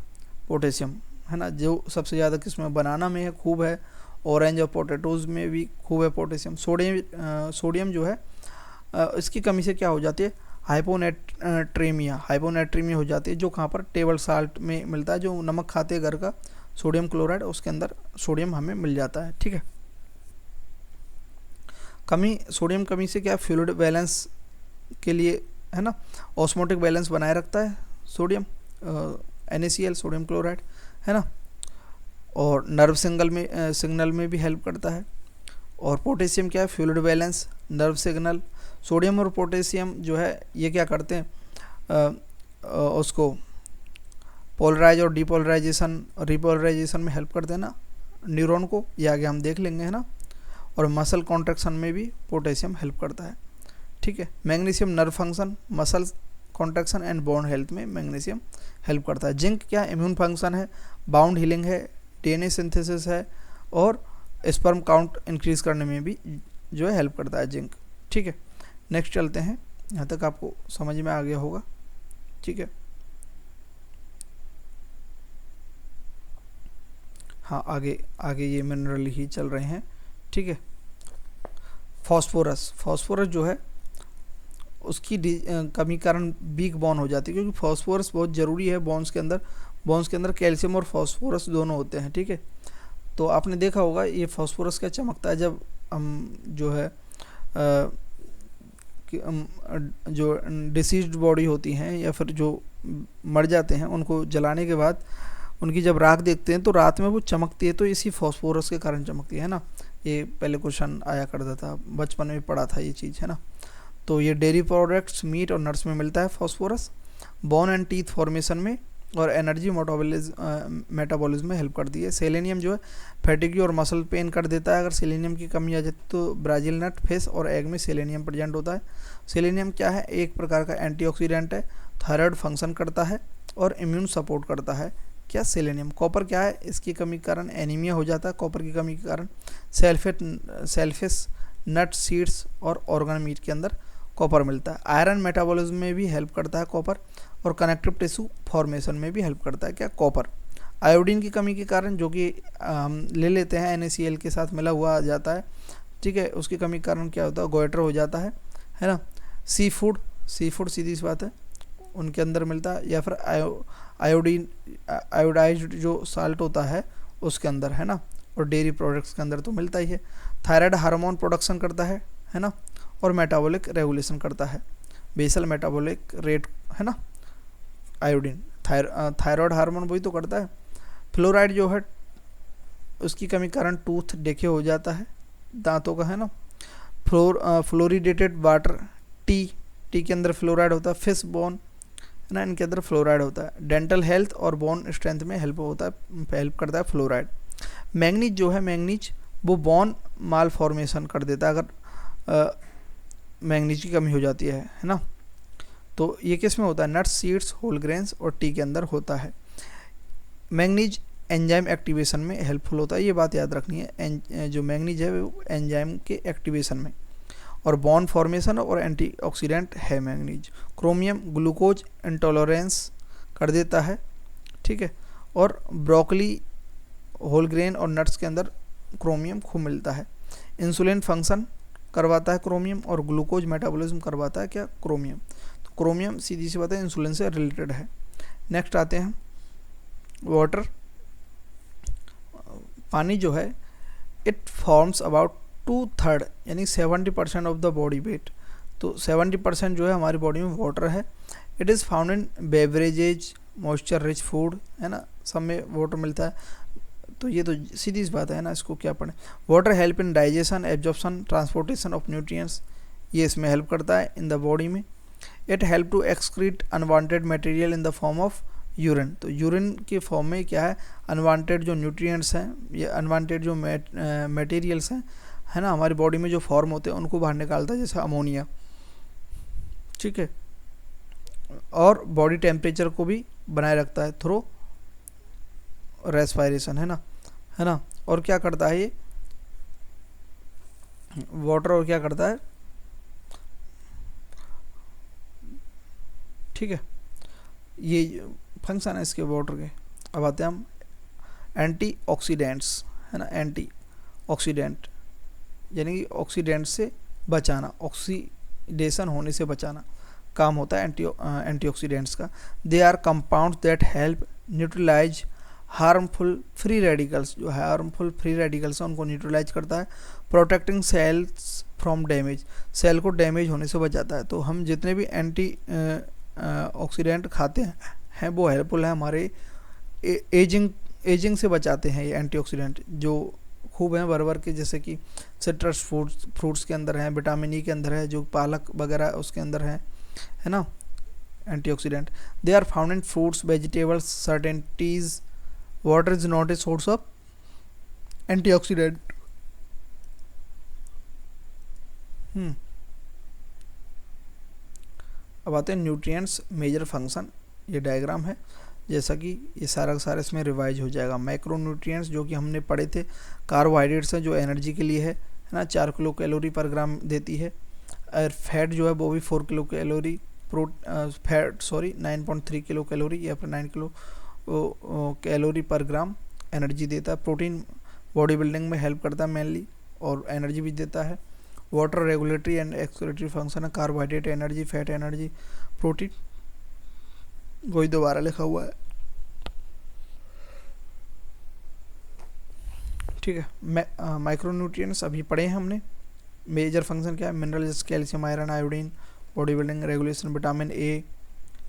पोटेशियम, है ना। जो सबसे ज़्यादा किस्में बनाना में है, खूब है, ऑरेंज और पोटैटोज़ में भी खूब है पोटेशियम। सोडियम जो है इसकी कमी से क्या हो जाती है, हाइपोनेट्रेमिया हो जाती है, जो कहाँ पर टेबल साल्ट में मिलता है, जो नमक खाते हैं घर का सोडियम क्लोराइड, उसके अंदर सोडियम हमें मिल जाता है, ठीक है। सोडियम कमी से क्या, फ्लूइड बैलेंस के लिए, है ना, ऑस्मोटिक बैलेंस बनाए रखता है सोडियम, NaCl सोडियम क्लोराइड, है ना। और नर्व सिग्नल में भी हेल्प करता है। और पोटेशियम क्या है, fluid balance, nerve signal. Sodium और पोटेशियम जो है ये क्या करते हैं, उसको पोलराइज और रिपोलराइजेशन में हेल्प करते हैं ना न्यूरॉन को, ये आगे हम देख लेंगे, है ना। और मसल कॉन्ट्रैक्शन में भी पोटेशियम हेल्प करता है, ठीक है। Magnesium nerve function, muscle contraction and bone health में मैग्नीशियम हेल्प करता है। जिंक क्या, इम्यून फंक्शन है, बाउंड हीलिंग है, DNA सिंथेसिस है, और स्पर्म काउंट इंक्रीज करने में भी जो है हेल्प करता है जिंक, ठीक है। नेक्स्ट चलते हैं, यहाँ तक आपको समझ में आ गया होगा, ठीक है। हाँ, आगे ये मिनरल ही चल रहे हैं, ठीक है। फास्फोरस जो है उसकी कमी कारण वीक बोन हो जाती है, क्योंकि फास्फोरस बहुत ज़रूरी है बोन्स के अंदर कैल्शियम और फास्फोरस दोनों होते हैं, ठीक है। तो आपने देखा होगा ये फास्फोरस क्या चमकता है जब हम जो है जो डिसीज्ड बॉडी होती हैं या फिर जो मर जाते हैं, उनको जलाने के बाद उनकी जब राख देखते हैं तो रात में वो चमकती है, तो इसी फास्फोरस के कारण चमकती है ना। ये पहले क्वेश्चन आया करता था, बचपन में पढ़ा था ये चीज़, है ना। तो ये डेयरी प्रोडक्ट्स, मीट और नट्स में मिलता है phosphorus. Bone and teeth formation में और एनर्जी मेटाबॉलिज्म में हेल्प करती है। सेलेनियम जो है फैटिगी और मसल पेन कर देता है, अगर सेलेनियम की कमी आ जाती तो ब्राज़ील नट, फिश और एग में सेलेनियम प्रेजेंट होता है। सेलेनियम क्या है, एक प्रकार का एंटीऑक्सीडेंट है, थायराइड फंक्शन करता है और इम्यून सपोर्ट करता है, क्या, सेलेनियम। कॉपर क्या है, इसकी कमी के कारण एनीमिया हो जाता है, कॉपर की कमी के कारण। सेल्फिश नट, सीड्स और ऑर्गन मीट के अंदर कॉपर मिलता है। आयरन मेटाबॉलिज्म में भी हेल्प करता है कॉपर, और कनेक्टिव टिश्यू फॉर्मेशन में भी हेल्प करता है, क्या, कॉपर। आयोडीन की कमी के कारण, जो कि हम ले लेते हैं NaCl के साथ मिला हुआ आ जाता है, ठीक है, उसकी कमी के कारण क्या होता है, गोइटर हो जाता है ना। सी फूड सीधी सी बात है, उनके अंदर मिलता है, या फिर आयोडाइज्ड जो साल्ट होता है उसके अंदर, है ना। और डेयरी प्रोडक्ट्स के अंदर तो मिलता ही है। थायराइड हार्मोन प्रोडक्शन करता है ना, और मेटाबॉलिक रेगुलेशन करता है, बेसल मेटाबॉलिक रेट, है ना। आयोडीन थायराइड हार्मोन वही तो करता है। फ्लोराइड जो है उसकी कमी कारण टूथ डेके हो जाता है दांतों का, है ना। फ्लोरिडेटेड वाटर, टी के अंदर फ्लोराइड होता है। फिश बोन, है ना, इनके अंदर फ्लोराइड होता है। डेंटल हेल्थ और बोन स्ट्रेंथ में हेल्प करता है फ्लोराइड। मैंगनीज जो है, वो बोन माल फॉर्मेशन कर देता है अगर मैंगनीज की कमी हो जाती है ना। तो ये किस में होता है, नट्स, सीड्स, होल ग्रेन्स और टी के अंदर होता है। मैंगनीज एंजाइम एक्टिवेशन में हेल्पफुल होता है, ये बात याद रखनी है, जो मैंगनीज है वो एंजाइम के एक्टिवेशन में, और बॉन्ड फॉर्मेशन और एंटीऑक्सीडेंट है मैंगनीज। क्रोमियम ग्लूकोज इंटॉलरेंस कर देता है, ठीक है। और ब्रोकली, होल ग्रेन और नट्स के अंदर क्रोमियम खूब मिलता है। इंसुलिन फंक्शन करवाता है क्रोमियम, और ग्लूकोज मेटाबॉलिज्म करवाता है, क्या, क्रोमियम। तो क्रोमियम सीधी सी बात है इंसुलिन से रिलेटेड है। नेक्स्ट आते हैं वाटर। पानी जो है इट फॉर्म्स अबाउट 2/3 यानी 70% ऑफ द बॉडी वेट। तो 70% जो है हमारी बॉडी में वाटर है। It is found in beverages, moisture rich food, है ना, सब में वाटर मिलता है। तो ये तो सीधी सी बात है ना, इसको क्या पढ़ें। Water help in digestion, absorption, transportation of nutrients, ये इसमें हेल्प करता है इन द बॉडी में। It help to excrete unwanted material in the form of urine. तो यूरिन के फॉर्म में क्या है, अनवांटेड जो न्यूट्रिएंट्स हैं या अनवांटेड जो मटेरियल्स हैं, है ना, हमारी बॉडी में जो फॉर्म होते हैं उनको बाहर निकालता है, जैसे अमोनिया, ठीक है। और बॉडी टेम्परेचर को भी बनाए रखता है थ्रू रेस्पिरेशन, है ना। और क्या करता है ये वाटर, और क्या करता है, ठीक है, ये फंक्शन है इसके वाटर के। अब आते हैं हम एंटीऑक्सीडेंट्स, है ना। एंटीऑक्सीडेंट यानी कि ऑक्सीडेंट से बचाना, ऑक्सीडेशन होने से बचाना काम होता है एंटीऑक्सीडेंट्स का। They are compounds that help neutralise harmful free radicals, जो हार्मफुल फ्री रेडिकल्स हैं उनको न्यूट्रलाइज करता है। Protecting cells from damage, cell को डैमेज होने से बचाता है। तो हम जितने भी एंटी ऑक्सीडेंट खाते हैं वो हेल्पफुल है हमारे एजिंग से बचाते हैं। ये एंटीऑक्सीडेंट जो खूब हैं भर के, जैसे कि सिट्रस फ्रूट्स के अंदर हैं, विटामिन ई के अंदर है, जो पालक वगैरह उसके अंदर है ना, antioxidant. They are found in fruits, vegetables, certain teas. Water is not a source of antioxidant. अब आते हैं न्यूट्रिएंट्स मेजर फंक्शन। ये डायग्राम है, जैसा कि ये सारा का सारा इसमें रिवाइज हो जाएगा। मैक्रो न्यूट्रिएंट्स जो कि हमने पढ़े थे, कार्बोहाइड्रेट्स हैं जो एनर्जी के लिए है ना, 4 किलो कैलोरी पर ग्राम देती है। और फैट जो है वो भी 4 kilo calorie, fat 9.3 kilo calorie या फिर 9 किलो कैलोरी पर ग्राम एनर्जी देता है। प्रोटीन बॉडी बिल्डिंग में हेल्प करता है मेनली, और एनर्जी भी देता है। Water regulatory and excretory function है। Carbohydrate energy, fat energy, protein वही दोबारा लिखा हुआ है, ठीक है। माइक्रोन्यूट्रिएंट्स अभी पढ़े हैं हमने। मेजर फंक्शन क्या है, मिनरल जैसे calcium, iron, iodine, body building, regulation, vitamin A,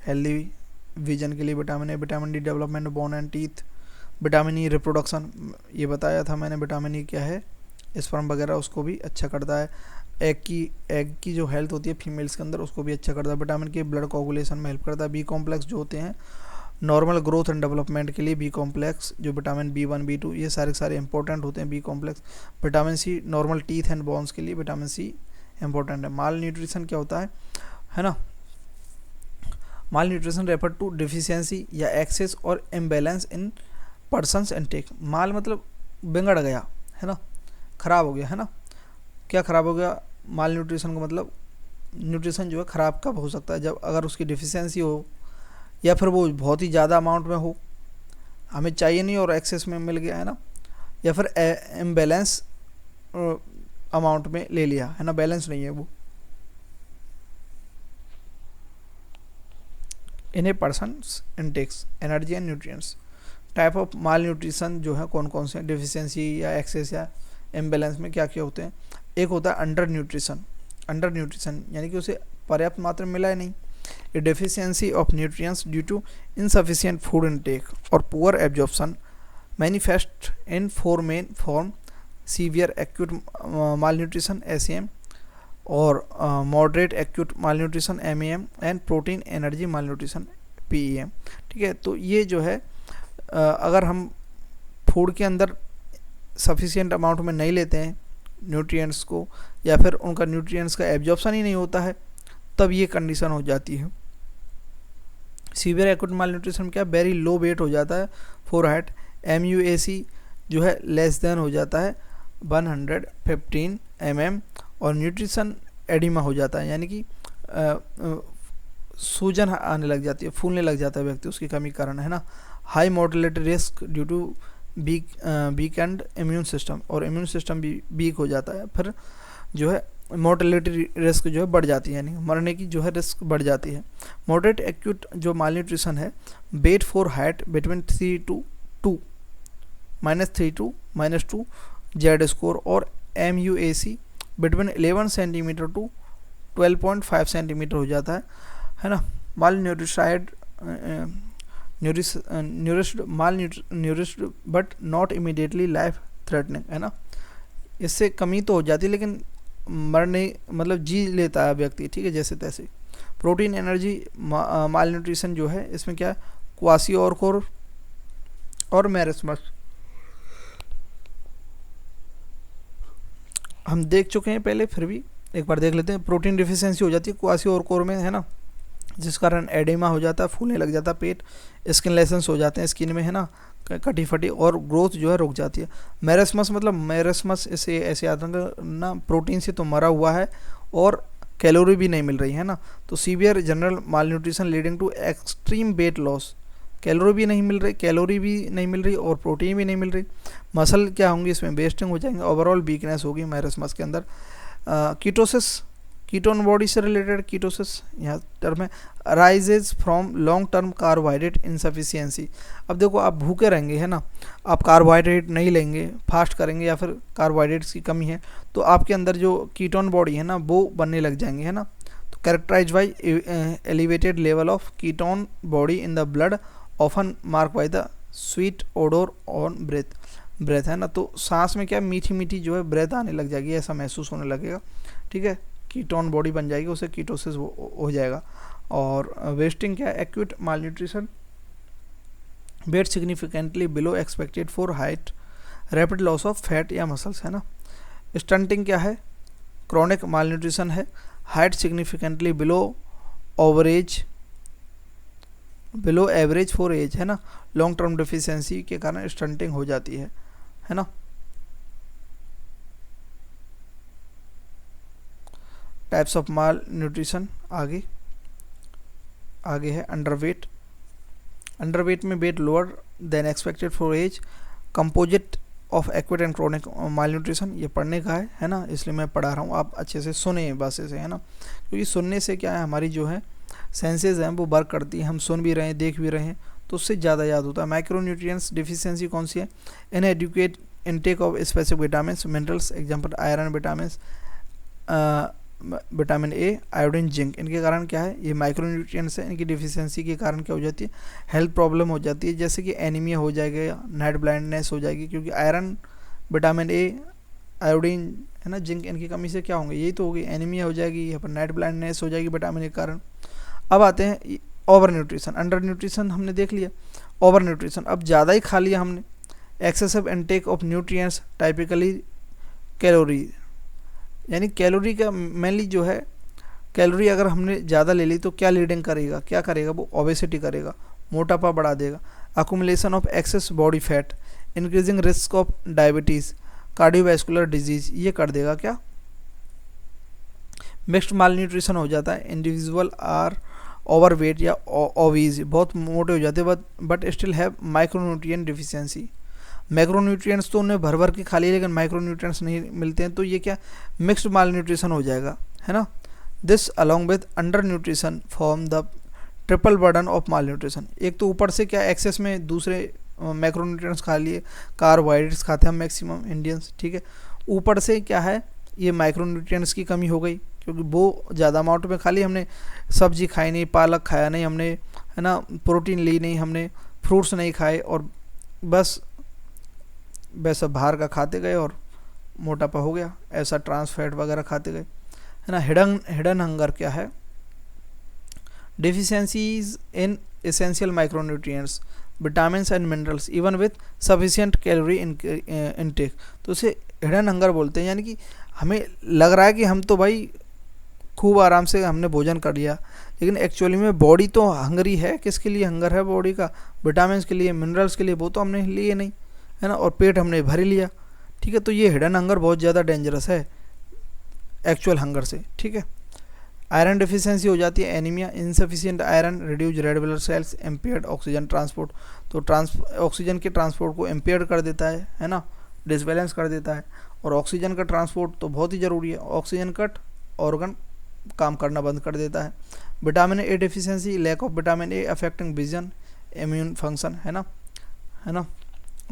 healthy vision के लिए vitamin A, vitamin D development bone and teeth, vitamin E reproduction, ये बताया था मैंने विटामिन ई क्या है, स्पर्म वगैरह उसको भी अच्छा करता है। एग की जो हेल्थ होती है फीमेल्स के अंदर उसको भी अच्छा करता है। विटामिन के ब्लड कोगुलेशन में हेल्प करता है। बी कॉम्प्लेक्स जो होते हैं नॉर्मल ग्रोथ एंड डेवलपमेंट के लिए, बी कॉम्प्लेक्स जो विटामिन B1 B2 ये सारे इंपॉर्टेंट होते हैं, B complex. Vitamin C normal teeth and bones के लिए विटामिन सी इंपॉर्टेंट है। माल न्यूट्रिशन क्या होता है ना। माल न्यूट्रिशन रेफर टू डिफिशियंसी या एक्सेस और इम्बैलेंस इन पर्सन्स इनटेक। माल मतलब बिगड़ गया, है ना, ख़राब हो गया, है ना। क्या ख़राब हो गया, माल न्यूट्रिशन का मतलब न्यूट्रिशन जो है ख़राब कब हो सकता है, जब अगर उसकी डिफिशियंसी हो या फिर वो बहुत ही ज़्यादा अमाउंट में हो, हमें चाहिए नहीं और एक्सेस में मिल गया, है ना, या फिर इम्बैलेंस अमाउंट में ले लिया, है ना, बैलेंस नहीं है वो। In a person's intakes energy and nutrients. Type of malnutrition जो है कौन कौन से हैं, डिफिशियंसी या एक्सेस या इम्बैलेंस में क्या क्या होते हैं। एक होता है अंडर न्यूट्रिशन यानी कि उसे पर्याप्त मात्रा में मिला है नहीं। A deficiency of nutrients due to insufficient food intake और poor absorption manifest in 4 main form, severe acute malnutrition SAM, और moderate acute malnutrition MAM, and protein energy malnutrition PEM। ठीक है, तो ये जो है अगर हम फूड के अंदर सफिशिएंट अमाउंट में नहीं लेते हैं न्यूट्रिएंट्स को, या फिर उनका न्यूट्रिएंट्स का एब्जॉर्प्शन ही नहीं होता है, तब ये कंडीशन हो जाती है। सीवियर एक्यूट माल न्यूट्रिशन क्या, वेरी लो वेट हो जाता है, फॉर हाइट MUAC जो है लेस देन हो जाता है 115 mm, और न्यूट्रिशन एडिमा हो जाता है, यानी कि सूजन आने लग जाती है, फूलने लग जाता है व्यक्ति उसकी कमी कारण, है ना। High mortality risk due to weakened immune system, और इम्यून सिस्टम भी वीक हो जाता है, फिर जो है मोर्टेलिटी रिस्क जो है बढ़ जाती है, यानी मरने की जो है रिस्क बढ़ जाती है। मॉडरेट एक्यूट जो माल न्यूट्रिशन है, weight for height between 3 to 2 -3 to -2 Z score, और MUAC between 11 centimetre to 12.5 centimetre हो जाता है ना। माल न्यूट्रिसाइड nourished but not immediately life threatening, है ना। इससे कमी तो हो जाती है लेकिन मरने मतलब जी लेता है व्यक्ति, ठीक है, जैसे तैसे। प्रोटीन एनर्जी माल न्यूट्रिशन जो है इसमें क्या है, क्वासिओरकोर और मेरिस्मस हम देख चुके हैं पहले, फिर भी एक बार देख लेते हैं। प्रोटीन डिफिशियंसी हो जाती है क्वासिओरकोर में, है ना, जिस कारण एडिमा हो जाता है, फूलने लग जाता है पेट, स्किन लेसेंस हो जाते हैं स्किन में, है ना, कटी फटी, और ग्रोथ जो है रुक जाती है। मेरिस्मस मतलब मेरिस्मस इसे ऐसे आता है ना, प्रोटीन से तो मरा हुआ है और कैलोरी भी नहीं मिल रही है ना, तो severe general malnutrition leading to extreme weight loss, calorie भी नहीं मिल रही और प्रोटीन भी नहीं मिल रही, मसल क्या होंगी इसमें वेस्टिंग हो जाएंगे, ओवरऑल वीकनेस होगी मेरिस्मस के अंदर। कीटोसिस, कीटोन बॉडी से रिलेटेड कीटोसिस यहाँ टर्म है, rises from long term carbohydrate insufficiency. अब देखो आप भूखे रहेंगे, है ना, आप कार्बोहाइड्रेट नहीं लेंगे, फास्ट करेंगे या फिर कार्बोहाइड्रेट्स की कमी है, तो आपके अंदर जो कीटोन बॉडी है ना वो बनने लग जाएंगे, है ना। तो characterise by elevated level of ketone body in the blood often mark by the sweet odour on breath, है ना, तो सांस में क्या मीठी मीठी जो है ब्रेथ आने लग जाएगी, ऐसा महसूस होने लगेगा, ठीक है, कीटोन बॉडी बन जाएगी, उसे कीटोसिस हो जाएगा। और वेस्टिंग क्या है, acute malnutrition, weight significantly below expected for height, rapid loss of fat या मसल्स, है ना। स्टंटिंग क्या है, क्रॉनिक माल न्यूट्रिशन है, height significantly below average for age, है ना, लॉन्ग टर्म डिफिशियंसी के कारण स्टंटिंग हो जाती है ना। टाइप्स ऑफ माल न्यूट्रिशन आगे है अंडरवेट में weight lower than expected for age, composite of acute and chronic malnutrition, ये पढ़ने का है ना, इसलिए मैं पढ़ा रहा हूँ, आप अच्छे से सुने बस इसे, है ना, क्योंकि सुनने से क्या है, हमारी जो है सेंसेस हैं वो वर्क करती है, हम सुन भी रहे हैं, देख भी रहे हैं, तो उससे ज़्यादा याद होता है। माइक्रोन्यूट्रिएंट्स डिफिशियंसी कौन सी है, इनएडिक्वेट intake of specific vitamins minerals, example iron, vitamin A, iodine, zinc, इनके कारण क्या है, ये माइक्रोन्यूट्रिएंट्स है, इनकी डिफिशियंसी के कारण क्या हो जाती है, हेल्थ प्रॉब्लम हो जाती है, जैसे कि एनीमिया हो जाएगा, नाइट ब्लाइंडनेस हो जाएगी, क्योंकि आयरन, विटामिन ए, आयोडीन, है ना, जिंक, इनकी कमी से क्या होंगे, यही तो होगी, एनीमिया हो जाएगी, यहाँ पर नाइट ब्लाइंडनेस हो जाएगी विटामिन ए के कारण। अब आते हैं ओवर न्यूट्रिशन, अंडर न्यूट्रिशन हमने देख लिया, ओवर न्यूट्रिशन अब ज़्यादा ही खा लिया हमने, excessive intake of nutrients typically calorie, यानी कैलोरी का मेनली जो है, कैलोरी अगर हमने ज़्यादा ले ली तो क्या लीडिंग करेगा, क्या करेगा, वो ओबेसिटी करेगा, मोटापा बढ़ा देगा, accumulation of access body fat, increasing risk of diabetes, cardiovascular disease, ये कर देगा क्या, मिक्स्ड माल न्यूट्रिशन हो जाता है, इंडिविजुअल आर ओवरवेट या ओवीज, बहुत मोटे हो जाते हैं but still have micronutrient deficiency, macronutrients तो उन्हें भर भर के खा लिए लेकिन माइक्रोन्यूट्रिएंट्स नहीं मिलते हैं, तो ये क्या मिक्स्ड माल न्यूट्रिशन हो जाएगा, है ना। This along with under nutrition form the triple burden of mall nutrition, एक तो ऊपर से क्या एक्सेस में दूसरे मैक्रोन्यूट्रिएंट्स खा लिए, कार्बोहाइड्रेट्स खाते हैं हम मैक्सिमम इंडियंस, ठीक है, ऊपर से क्या है, ये माइक्रोन्यूट्रिएंट्स की कमी हो गई, क्योंकि वो ज़्यादा अमाउंट में खा ली हमने, सब्जी खाई नहीं, पालक खाया नहीं हमने, है ना, प्रोटीन ली नहीं हमने, फ्रूट्स नहीं खाए, और बस वैसा बाहर का खाते गए और मोटापा हो गया, ऐसा ट्रांस फैट वगैरह खाते गए, है ना। हिडन हंगर क्या है, deficiencies in essential micronutrients, vitamins and minerals even with sufficient calorie intake, तो उसे हिडन हंगर बोलते हैं, यानी कि हमें लग रहा है कि हम तो भाई खूब आराम से हमने भोजन कर लिया, लेकिन एक्चुअली में बॉडी तो हंगरी है, किसके लिए हंगर है बॉडी का, विटामिन्स के लिए, मिनरल्स के लिए, वो तो हमने लिए नहीं, है ना, और पेट हमने भर ही लिया, ठीक है, तो ये हिडन हंगर बहुत ज़्यादा डेंजरस है एक्चुअल हंगर से, ठीक है। आयरन डिफिशियंसी हो जाती है, anaemia, insufficient iron, reduce red blood cells, impaired oxygen transport, तो ऑक्सीजन के ट्रांसपोर्ट को इम्पेयर कर देता है ना, डिसबैलेंस कर देता है, और ऑक्सीजन का ट्रांसपोर्ट तो बहुत ही ज़रूरी है, ऑक्सीजन कट ऑर्गन काम करना बंद कर देता है। Vitamin A deficiency, lack of vitamin A affecting vision, immune function, है ना,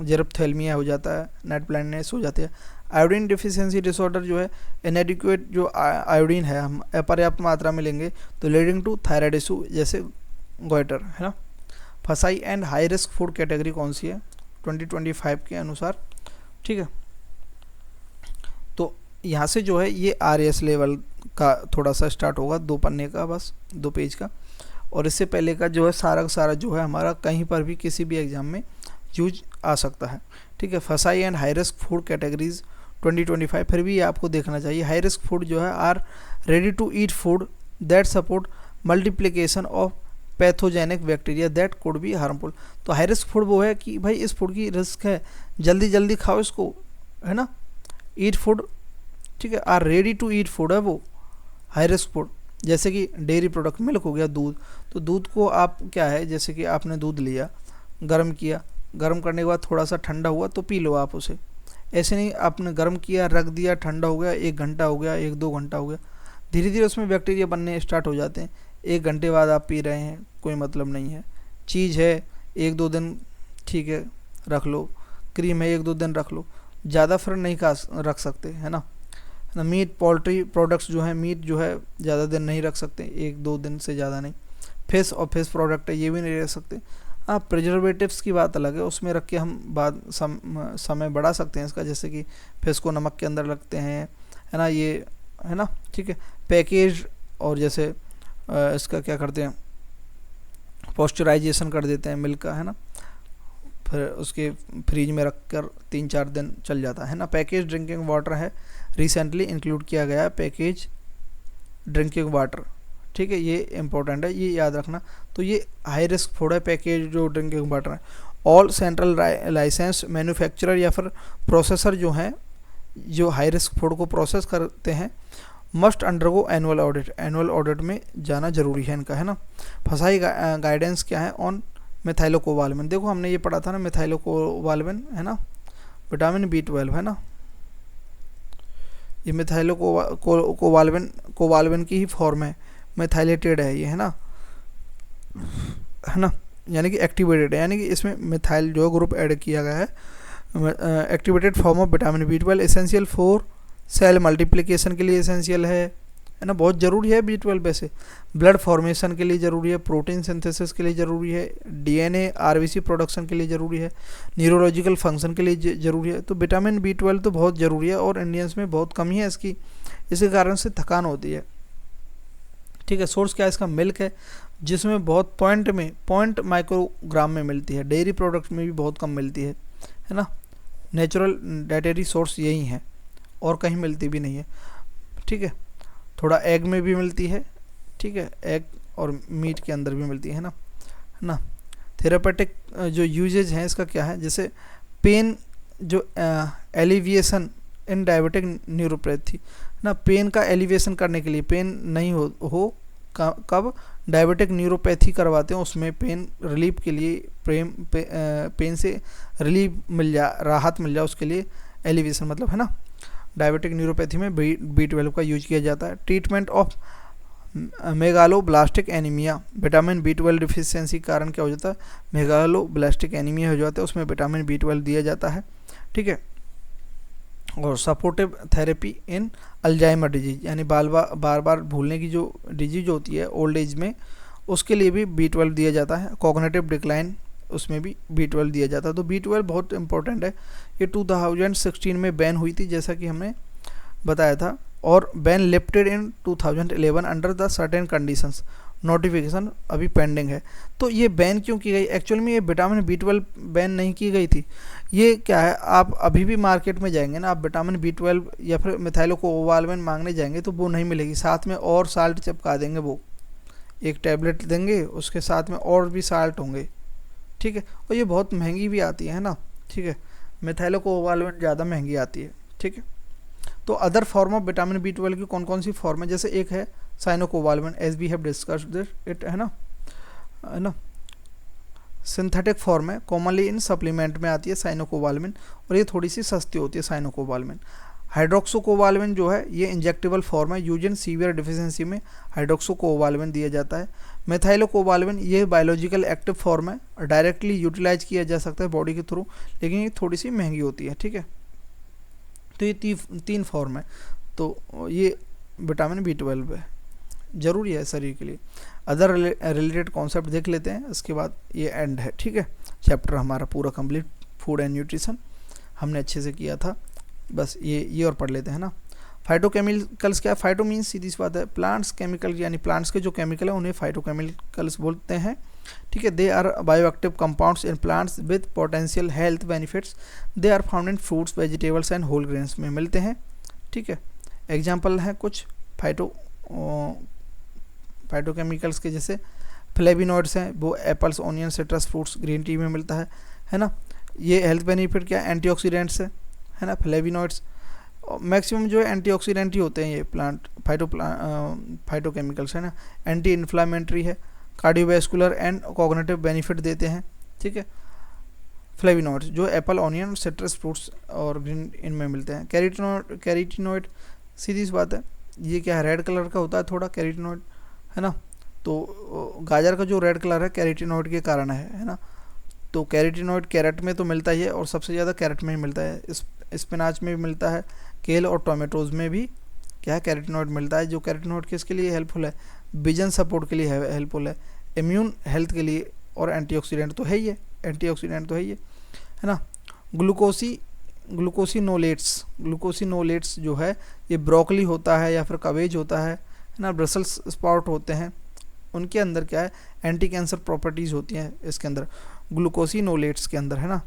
जेरोप्थेल्मिया हो जाता है, नाइट ब्लाइंडनेस हो जाती है। आयोडीन डिफिशियंसी डिसऑर्डर जो है, इनएडिक्वेट जो आयोडीन है हम अपर्याप्त मात्रा में लेंगे तो लीडिंग टू थायराइड इशू जैसे गोइटर, है ना। फसाई and high risk food category कौन सी है 2025 के अनुसार, ठीक है। तो यहाँ से जो है ये RAS लेवल का थोड़ा सा स्टार्ट होगा, 2 पन्ने का, बस 2 पेज का, और इससे पहले का जो है सारा का सारा जो है हमारा कहीं पर भी किसी भी एग्जाम में यूज आ सकता है। ठीक है, फसाई and high risk food categories 2025, फिर भी आपको देखना चाहिए। हाई रिस्क फूड जो है are ready to eat food that support multiplication of pathogenic bacteria that could be harmful. तो हाई रिस्क फूड वो है कि भाई इस फूड की रिस्क है, जल्दी जल्दी खाओ इसको, है ना, ईट फूड। ठीक है, are ready to eat food है वो हाई रिस्क फूड। जैसे कि डेयरी प्रोडक्ट, मिल्क हो गया, दूध, तो दूध को आप क्या है, जैसे कि आपने दूध लिया, गर्म किया, गर्म करने के बाद थोड़ा सा ठंडा हुआ तो पी लो आप उसे। ऐसे नहीं आपने गर्म किया, रख दिया, ठंडा हो गया, 1 घंटा हो गया, 1-2 घंटा हो गया, धीरे धीरे उसमें बैक्टीरिया बनने स्टार्ट हो जाते हैं। 1 घंटे बाद आप पी रहे हैं, कोई मतलब नहीं है। चीज़ है 1-2 दिन ठीक है रख लो, क्रीम है 1-2 दिन रख लो, ज़्यादा फिर नहीं खा रख सकते, है ना। मीट, पोल्ट्री प्रोडक्ट्स जो है, मीट जो है ज़्यादा दिन नहीं रख सकते, 1-2 दिन से ज़्यादा नहीं। फिश और फिश प्रोडक्ट है ये भी नहीं रख सकते। हाँ, प्रिजर्वेटिव्स की बात अलग है, उसमें रख के हम बाद समय बढ़ा सकते हैं इसका, जैसे कि फिश को नमक के अंदर रखते हैं, है ना, ये है ना। ठीक है, पैकेज और जैसे इसका क्या करते हैं, पॉस्चराइजेशन कर देते हैं मिल्क का, है ना, फिर उसके फ्रिज में रख कर 3-4 दिन चल जाता है ना। पैकेज ड्रिंकिंग वाटर है, रिसेंटली इंक्लूड किया गया है पैकेज ड्रिंकिंग वाटर। ठीक है, ये इंपॉर्टेंट है, ये याद रखना। तो ये हाई रिस्क फूड है, पैकेज जो ड्रिंकिंग वाटर है। ऑल सेंट्रल लाइसेंस मैन्युफैक्चरर या फिर प्रोसेसर जो हैं, जो हाई रिस्क फूड को प्रोसेस करते हैं, must undergo annual audit. Annual audit में जाना जरूरी है इनका, है ना। फसाई गाइडेंस क्या है ऑन मिथाइलोकोबालामिन। देखो हमने ये पढ़ा था ना, मिथाइलोकोबालामिन, है ना, विटामिन B12, है ना, ये मिथाइलोकोबालामिन की ही फॉर्म है, मिथाइलेटेड है ये, है ना, यानी कि एक्टिवेटेड है, यानी कि इसमें मिथाइल जो ग्रुप ऐड किया गया है। Activated form of vitamin B12 essential for sale multiplication के लिए एसेंशियल है ना, बहुत ज़रूरी है B12 वैसे। ब्लड फॉर्मेशन के लिए ज़रूरी है, प्रोटीन सिंथेसिस के लिए ज़रूरी है, DNA RBC प्रोडक्शन के लिए ज़रूरी है, न्यूरोलॉजिकल फंक्शन के लिए ज़रूरी है। तो विटामिन B12 तो बहुत ज़रूरी है, और इंडियंस में बहुत कमी है इसकी, इसके कारण से थकान होती है। ठीक है, सोर्स क्या है इसका, मिल्क है, जिसमें बहुत पॉइंट माइक्रोग्राम में मिलती है। डेयरी प्रोडक्ट में भी बहुत कम मिलती है ना। नेचुरल डाइटरी सोर्स यही है, और कहीं मिलती भी नहीं है। ठीक है, थोड़ा एग में भी मिलती है, ठीक है, एग और मीट के अंदर भी मिलती है ना। थेरापेटिक जो यूजेज हैं इसका क्या है, जैसे पेन जो एलिविएशन इन डायबिटिक न्यूरोपैथी ना, पेन का एलिविएशन करने के लिए, पेन नहीं हो कब डायबिटिक न्यूरोपैथी करवाते हैं, उसमें पेन रिलीफ के लिए, पेन से रिलीफ राहत मिल जाए, उसके लिए एलिविएशन मतलब, है ना। डायबिटिक न्यूरोपैथी में B12 का यूज किया जाता है। Treatment of megaloblastic anaemia, vitamin B12 deficiency के कारण क्या हो जाता है, मेगालोब्लास्टिक एनीमिया हो जाता है, उसमें विटामिन B12 दिया जाता है। ठीक है, और सपोर्टिव थेरेपी इन अल्जाइमर डिजीज, यानी बार बार भूलने की जो डिजीज होती है ओल्ड एज में, उसके लिए भी B12 दिया जाता है। कॉग्निटिव डिक्लाइन, उसमें भी B12 दिया जाता है। तो B12 बहुत इंपॉर्टेंट है। ये 2016 में बैन हुई थी, जैसा कि हमने बताया था, और ban lifted in 2011 under the certain conditions, notification अभी पेंडिंग है। तो ये बैन क्यों की गई, एक्चुअल में ये विटामिन B12 बैन नहीं की गई थी। ये क्या है, आप अभी भी मार्केट में जाएंगे ना, आप विटामिन B12 या फिर मिथाइलोकोबालामिन मांगने जाएंगे तो वो नहीं मिलेगी, साथ में और साल्ट चिपका देंगे, वो एक टैबलेट देंगे, उसके साथ में और भी साल्ट होंगे। ठीक है, और ये बहुत महंगी भी आती है ना। ठीक है, मिथाइलोकोबालामिन ज़्यादा महंगी आती है। ठीक है, तो other form of vitamin B12 की कौन कौन सी फॉर्म है, जैसे एक है cyanocobalamin, as we have discussed it, है ना। सिंथेटिक फॉर्म है, कॉमनली इन सप्लीमेंट में आती है साइनोकोबालामिन, और ये थोड़ी सी सस्ती होती है साइनोकोबालामिन। हाइड्रोक्सोकोबालामिन जो है ये इंजेक्टेबल फॉर्म है, यूज इन सीवियर डिफिशियंसी में हाइड्रोक्सोकोबालामिन दिया जाता है। मिथाइलोकोबालामिन ये बायोलॉजिकल एक्टिव फॉर्म है, डायरेक्टली यूटिलाइज किया जा सकता है बॉडी के थ्रू, लेकिन ये थोड़ी सी महंगी होती है। ठीक है, तो ये 3 फॉर्म है। तो ये विटामिन B12 है, ज़रूरी है शरीर के लिए। अदर रिलेटेड कॉन्सेप्ट देख लेते हैं, इसके बाद ये एंड है। ठीक है, चैप्टर हमारा पूरा कंप्लीट, फूड एंड न्यूट्रिशन हमने अच्छे से किया था, बस ये और पढ़ लेते हैं ना। फाइटोकेमिकल्स क्या है? फाइटो मीन्स सीधी सी बात है प्लांट्स, केमिकल यानी प्लांट्स के जो केमिकल है उन्हें फाइटोकेमिकल्स बोलते हैं, ठीक है। They are bioactive compounds in plants with potential health benefits. They are found in fruits, vegetables and whole grains में मिलते हैं, ठीक है। एग्जाम्पल है कुछ फाइटोकेमिकल्स के, जैसे फ्लेविनॉइड्स हैं, वो apples, onion, citrus fruits, green tea में मिलता है ना। ये हेल्थ बेनिफिट क्या है? एंटीऑक्सीडेंट्स है ना, फ्लेविनॉइड्स। मैक्सिमम जो है एंटीऑक्सीडेंट ही होते हैं ये फाइटोकेमिकल्स, है ना। एंटी इन्फ्लामेटरी है, कार्डियोवैस्कुलर एंड कॉग्निटिव बेनिफिट देते हैं, ठीक है। फ्लेविनॉइड्स जो एप्पल, ऑनियन, सिट्रस फ्रूट्स और ग्रीन इनमें मिलते हैं। कैरोटीनॉइड सीधी सी बात है, ये क्या है? रेड कलर का होता है थोड़ा कैरोटीनॉइड, है ना। तो गाजर का जो रेड कलर है कैरोटीनॉइड के कारण है ना। तो कैरोटीनॉइड कैरेट में तो मिलता ही है, और सबसे ज़्यादा कैरेट में ही मिलता है। स्पिनाच में भी मिलता है, केल और टोमेटोज़ में भी क्या है? कैरोटीनॉइड मिलता है। जो कैरोटीनॉइड किसके लिए हेल्पफुल है? विजन सपोर्ट के लिए हेल्पफुल है, इम्यून हेल्थ के लिए, और एंटीऑक्सीडेंट तो है ही है, है ना। ग्लूकोसिनोलेट्स जो है ये ब्रोकली होता है या फिर कवेज होता है ना, ब्रसल्स स्प्राउट होते हैं, उनके अंदर क्या है? एंटी कैंसर प्रॉपर्टीज़ होती हैं इसके अंदर, ग्लूकोसिनोलेट्स के अंदर, है ना।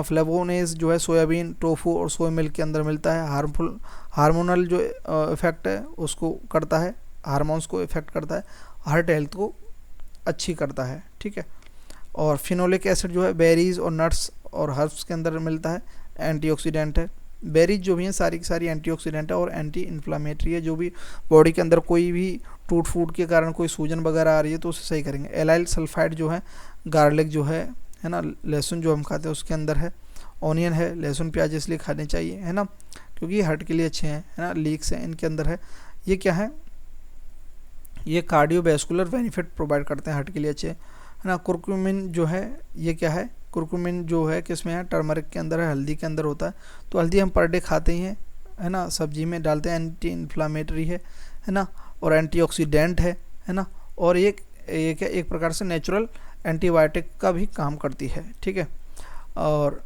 फ्लेवोनेज जो है सोयाबीन, टोफू और सोया मिल्क के अंदर मिलता है। हार्मोनल जो इफेक्ट है उसको करता है, हार्मोन्स को इफेक्ट करता है, हार्ट हेल्थ को अच्छी करता है, ठीक है। और फिनोलिक एसिड जो है बेरीज और नट्स और हर्ब्स के अंदर मिलता है, एंटीऑक्सीडेंट है। बेरीज जो भी हैं सारी की सारी एंटीऑक्सीडेंट है और एंटी इन्फ्लामेटरी है। जो भी बॉडी के अंदर कोई भी टूट फूट के कारण कोई सूजन वगैरह आ रही है तो उसे सही करेंगे। एलाइल सल्फाइड जो है गार्लिक जो है ना, लहसुन जो हम खाते हैं उसके अंदर है। ऑनियन है, लहसुन प्याज इसलिए खाने चाहिए, है ना, क्योंकि हार्ट के लिए अच्छे हैं, है ना। लीक्स हैं इनके अंदर है। ये क्या है? ये कार्डियोवैस्कुलर बेनिफिट प्रोवाइड करते हैं, हार्ट के लिए अच्छे, है ना। कुरकुमिन जो है ये क्या है? कुरकुमिन जो है किसमें है? टर्मरिक के अंदर है, हल्दी के अंदर होता है। तो हल्दी हम पर डे खाते ही हैं, है ना, सब्जी में डालते हैं, एंटी इन्फ्लामेटरी है ना, और एंटीऑक्सीडेंट है ना। और ये क्या एक प्रकार से नेचुरल एंटीबायोटिक का भी काम करती है, ठीक है। और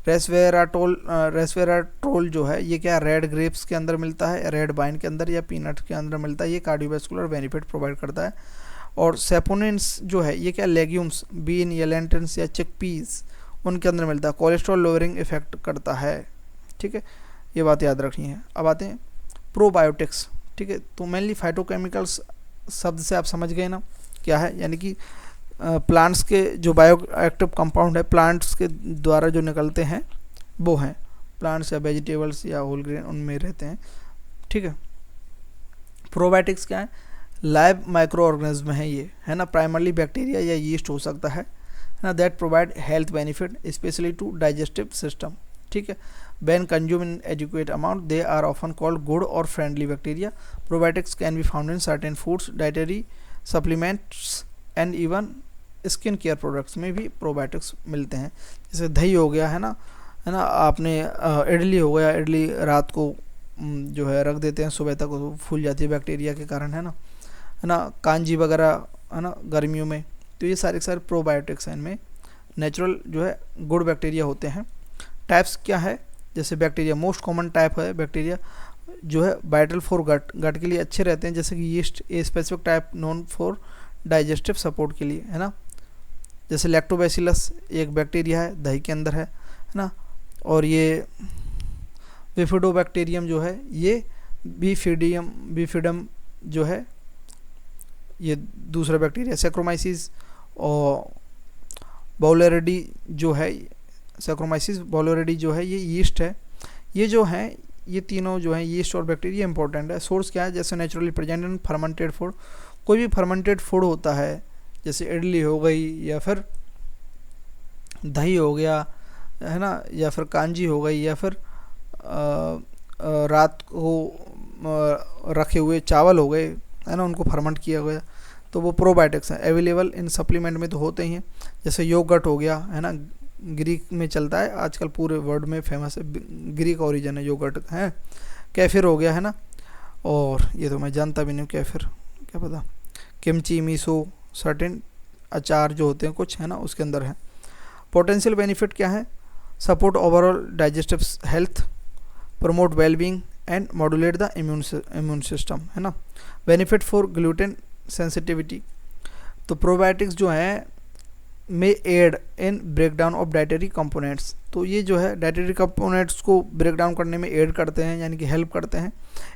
रेस्वेराट्रोल जो है ये क्या? रेड ग्रेप्स के अंदर मिलता है, रेड वाइन के अंदर या पीनट के अंदर मिलता है। ये कार्डियोवैस्कुलर बेनिफिट प्रोवाइड करता है। और सेपोनिन्स जो है ये क्या? लेग्यूम्स, बीन या लेंटिल्स या चिकपीस, उनके अंदर मिलता है, कोलेस्ट्रॉल लोअरिंग इफेक्ट करता है, ठीक है। ये बात याद रखनी है। अब आते हैं प्रोबायोटिक्स, ठीक है। तो मेनली फाइटोकेमिकल्स शब्द से आप समझ गए ना क्या है, यानी कि प्लांट्स के जो बायो एक्टिव कंपाउंड है प्लांट्स के द्वारा जो निकलते हैं वो हैं, प्लांट्स या वेजिटेबल्स या होल ग्रेन उनमें रहते हैं, ठीक है। प्रोबायोटिक्स क्या है? लाइव माइक्रो ऑर्गेनिज्म है ये, है ना, प्राइमरली बैक्टीरिया या यीस्ट हो सकता है ना, that provide health benefit specially to digestive system, ठीक है। When consumed in adequate amount, they are often called good or friendly bacteria. Probiotics can be found in certain foods, dietary supplements and even skin care products में भी probiotics मिलते हैं। जैसे दही हो गया, है ना, आपने इडली हो गया, इडली रात को जो है रख देते हैं, सुबह तक वो फूल जाती है बैक्टीरिया के कारण, है ना, कांजी वगैरह, है ना, गर्मियों में। तो ये सारे प्रोबायोटिक्स हैं, इनमें नेचुरल जो है गुड बैक्टीरिया होते हैं। टाइप्स क्या है? जैसे बैक्टीरिया मोस्ट कॉमन टाइप है बैक्टीरिया जो है वाइटल फॉर गट के लिए अच्छे रहते हैं, जैसे कि yeast, a specific type known for digestive support के लिए, है ना। जैसे लैक्टोबैसिलस एक बैक्टीरिया है, दही के अंदर है ना। और ये बिफिडोबैक्टीरियम जो है ये बिफिडम जो है ये दूसरा बैक्टीरिया। सैक्रोमाइसिस और बाउलेरिडी जो है, सैक्रोमाइसिस बाउलेरिडी जो है ये यीस्ट है। ये जो है ये तीनों जो है यीस्ट और बैक्टीरिया इंपॉर्टेंट है। सोर्स क्या है? जैसे naturally present in fermented food, कोई भी फर्मेंटेड फूड होता है जैसे इडली हो गई या फिर दही हो गया, है ना, या फिर कांजी हो गई, या फिर रात को रखे हुए चावल हो गए, है ना, उनको फर्मेंट किया गया, तो वो प्रोबायोटिक्स हैं। अवेलेबल इन सप्लीमेंट में तो होते ही हैं, जैसे योगर्ट हो गया, है ना, ग्रीक में चलता है आजकल, पूरे वर्ल्ड में फेमस है, ग्रीक ओरिजिन है योगर्ट है। कैफिर हो गया, है ना, और ये तो मैं जानता भी नहीं कैफिर, क्या पता। किमची, मीसो, सर्टेन अचार जो होते हैं कुछ, है ना, उसके अंदर है। पोटेंशियल बेनिफिट क्या है? Support overall digestive health, promote wellbeing and modulate the immune system, है ना। बेनिफिट फॉर ग्लूटेन सेंसिटिविटी, तो प्रोबायोटिक्स जो हैं may aid in breakdown of dietary components, तो ये जो है डाइटरी कंपोनेंट्स को ब्रेक डाउन करने में एड करते हैं, यानी कि हेल्प करते हैं।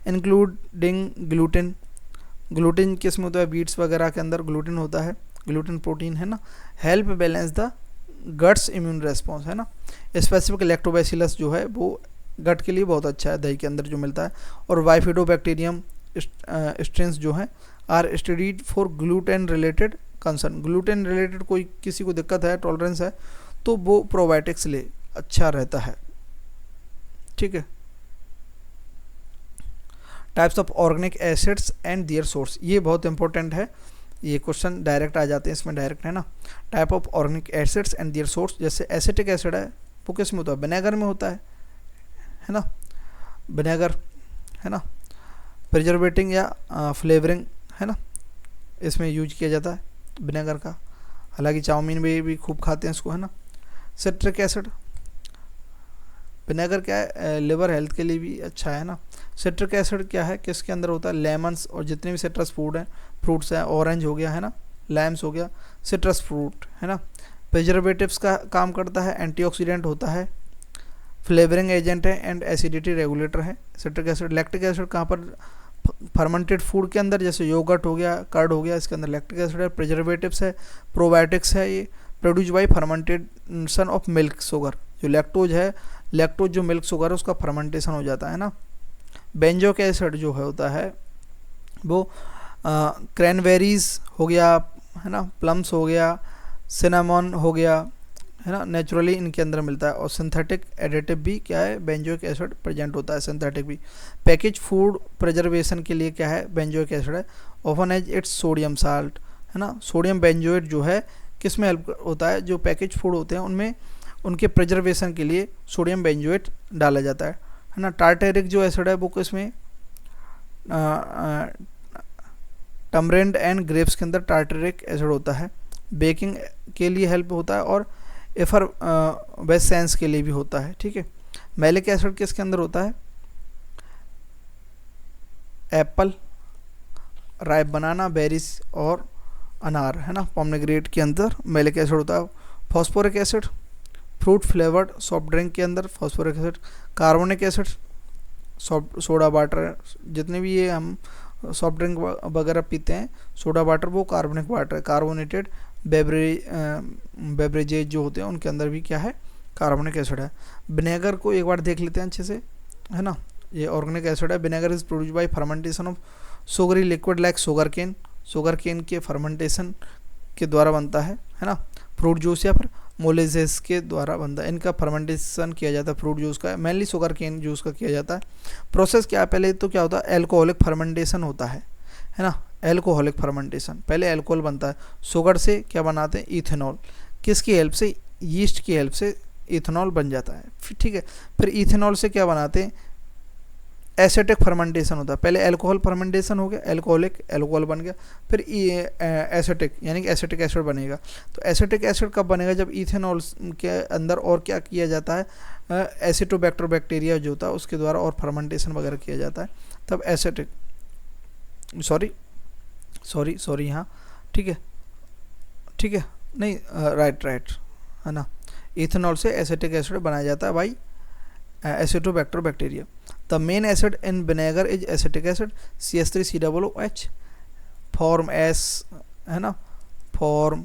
इंक्लूडिंग ग्लूटेन, ग्लूटेन किस में होता है, बीट्स वगैरह के अंदर ग्लूटेन होता है, ग्लूटेन प्रोटीन, है ना। Help balance the guts immune response, है ना। स्पेसिफिक लैक्टोबैसिलस जो है वो गट के लिए बहुत अच्छा है, दही के अंदर जो मिलता है। और वाइफिडोबैक्टीरियम स्ट्रेन्स जो हैं are studied for gluten related concern, gluten related कोई किसी को दिक्कत है, टॉलरेंस है, तो वो प्रोबायोटिक्स ले अच्छा रहता है, ठीक है। Types of organic acids and their source, ये बहुत इंपॉर्टेंट है, ये क्वेश्चन डायरेक्ट आ जाते हैं इसमें, डायरेक्ट, है ना। Type of organic acids and their source, जैसे एसिटिक एसिड है वो किस में होता है, विनेगर में होता है ना, विनेगर, है ना। प्रिजर्वेटिंग या फ्लेवरिंग, है ना, इसमें यूज किया जाता है विनेगर का, हालांकि चाउमीन में भी खूब खाते हैं इसको, है ना। सिट्रिक एसिड, विनेगर क्या है, लिवर हेल्थ के लिए भी अच्छा है ना। सिट्रिक एसिड क्या है, किसके अंदर होता है, लेमन्स और जितने भी सिट्रस फूड हैं, फ्रूट्स हैं, ऑरेंज हो गया, है ना, लाइम्स हो गया, सिट्रस फ्रूट, है ना। प्रिजर्वेटिव्स का काम करता है, एंटीऑक्सीडेंट होता है, फ्लेवरिंग एजेंट है एंड एसिडिटी रेगुलेटर है सिट्रिक एसिड। लैक्टिक एसिड कहाँ पर, फर्मेंटेड फूड के अंदर, जैसे योगर्ट हो गया, कर्ड हो गया, इसके अंदर लैक्टिक एसिड है। प्रिजर्वेटिव्स है, प्रोबायोटिक्स है, ये produce by fermentation of milk sugar, जो लैक्टोज है, लैक्टोज जो मिल्क शुगर है उसका फर्मेंटेशन हो जाता है ना। बेंजोइक एसिड जो है होता है वो क्रैनबेरीज हो गया, है ना, प्लम्स हो गया, सिनामॉन हो गया, है ना, नेचुरली इनके अंदर मिलता है। और सिंथेटिक एडिटिव भी क्या है, बेंजोइक एसिड प्रेजेंट होता है, सिंथेटिक भी। पैकेज फूड प्रिजर्वेशन के लिए क्या है, बेंजोइक एसिड है। Often as its sodium salt, है ना। सोडियम बेंजोएट जो है किस में हेल्प होता है, जो पैकेज फूड होते हैं उनमें उनके प्रिजर्वेशन के लिए सोडियम बेंजोएट डाला जाता है ना। टार्टेरिक जो एसिड है वो किसमें, टमरेंड एंड ग्रेप्स के अंदर टार्टेरिक एसिड होता है, बेकिंग के लिए हेल्प होता है, और एफर वेसेंस के लिए भी होता है, ठीक है। मैलिक एसिड किसके अंदर होता है, एप्पल, राइप बनाना, बेरीज और अनार, है ना, पोमेग्रेनेट के अंदर मैलिक एसिड होता है। Phosphoric acid fruit flavoured soft drink के अंदर phosphoric acid. Carbonic acid soda water, जितने भी ये हम सॉफ्ट ड्रिंक वगैरह पीते हैं, सोडा वाटर वो कार्बोनिक वाटर है। कार्बोनेटेड बेवरेजेज जो होते हैं उनके अंदर भी क्या है, कार्बोनिक एसिड है। विनेगर को एक बार देख लेते हैं अच्छे से, है ना। ये ऑर्गेनिक एसिड है। Vinegar is produce by fermentation of sugary liquid like sugar cane, sugar cane के फर्मेंटेशन के द्वारा बनता है ना। फ्रूट जूस या फिर मोलेसेस के द्वारा बनता है, इनका फर्मेंटेशन किया जाता है फ्रूट जूस का, मेनली शुगर केन जूस का किया जाता है। प्रोसेस क्या है, पहले तो क्या होता है, एल्कोहलिक फर्मेंटेशन होता है ना। एल्कोहलिक फर्मेंटेशन, पहले एल्कोहल बनता है, शुगर से क्या बनाते हैं, इथेनॉल, किसकी हेल्प से, यीस्ट की हेल्प से इथेनॉल बन जाता है, ठीक है। फिर इथेनॉल से क्या बनाते हैं, एसिटिक फर्मेंटेशन होता है, पहले एल्कोहल फर्मेंटेशन हो गया, एल्कोहलिक एल्कोहल बन गया, फिर एसिटिक यानी कि एसिटिक एसिड बनेगा। तो एसिटिक एसिड कब बनेगा, जब इथेनॉल के अंदर और क्या किया जाता है, एसिटोबैक्टर बैक्टीरिया जो होता है उसके द्वारा और फर्मेंटेशन वगैरह किया जाता है, तब एसिटिक सॉरी हाँ, ठीक है नहीं, राइट है ना। इथेनॉल से एसिटिक एसिड बनाया जाता है by Acetobacter bacteria. The main acid in vinegar is acetic acid, CH3COOH, form S, है ना, फॉर्म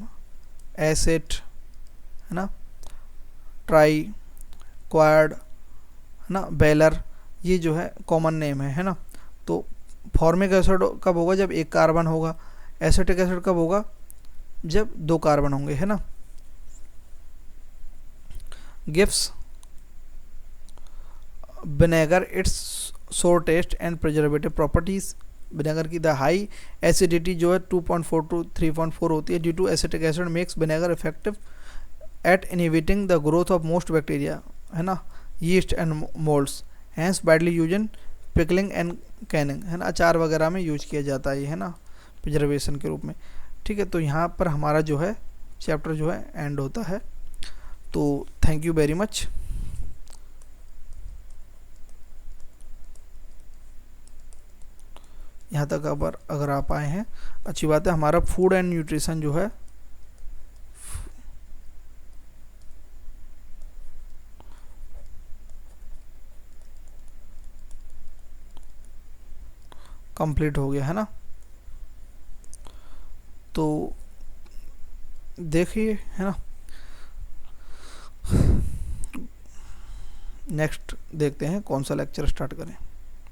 एसिड, है ना, ट्राई क्वाड, है ना, बेलर, ये जो है कॉमन नेम है ना। तो फॉर्मिक एसिड कब होगा, जब एक कार्बन होगा। एसिटिक एसिड कब होगा, जब दो कार्बन होंगे, है ना। Gives vinegar its sour taste and preservative properties, vinegar की द हाई एसिडिटी जो है 2.4 to 3.4 होती है, due to acetic acid makes vinegar effective at inhibiting the growth of most bacteria, है ना, yeast and moulds, hence widely use in pickling and canning, है ना, अचार वगैरह में यूज किया जाता है, है ना, प्रिजर्वेशन के रूप में, ठीक है। तो यहाँ पर हमारा जो है चैप्टर जो है एंड होता है। तो थैंक यू वेरी मच। यहाँ तक अगर आप आए हैं, अच्छी बात है। हमारा फूड एंड न्यूट्रिशन जो है कंप्लीट हो गया है ना। तो देखिए, है ना, नेक्स्ट देखते हैं कौन सा लेक्चर स्टार्ट करें।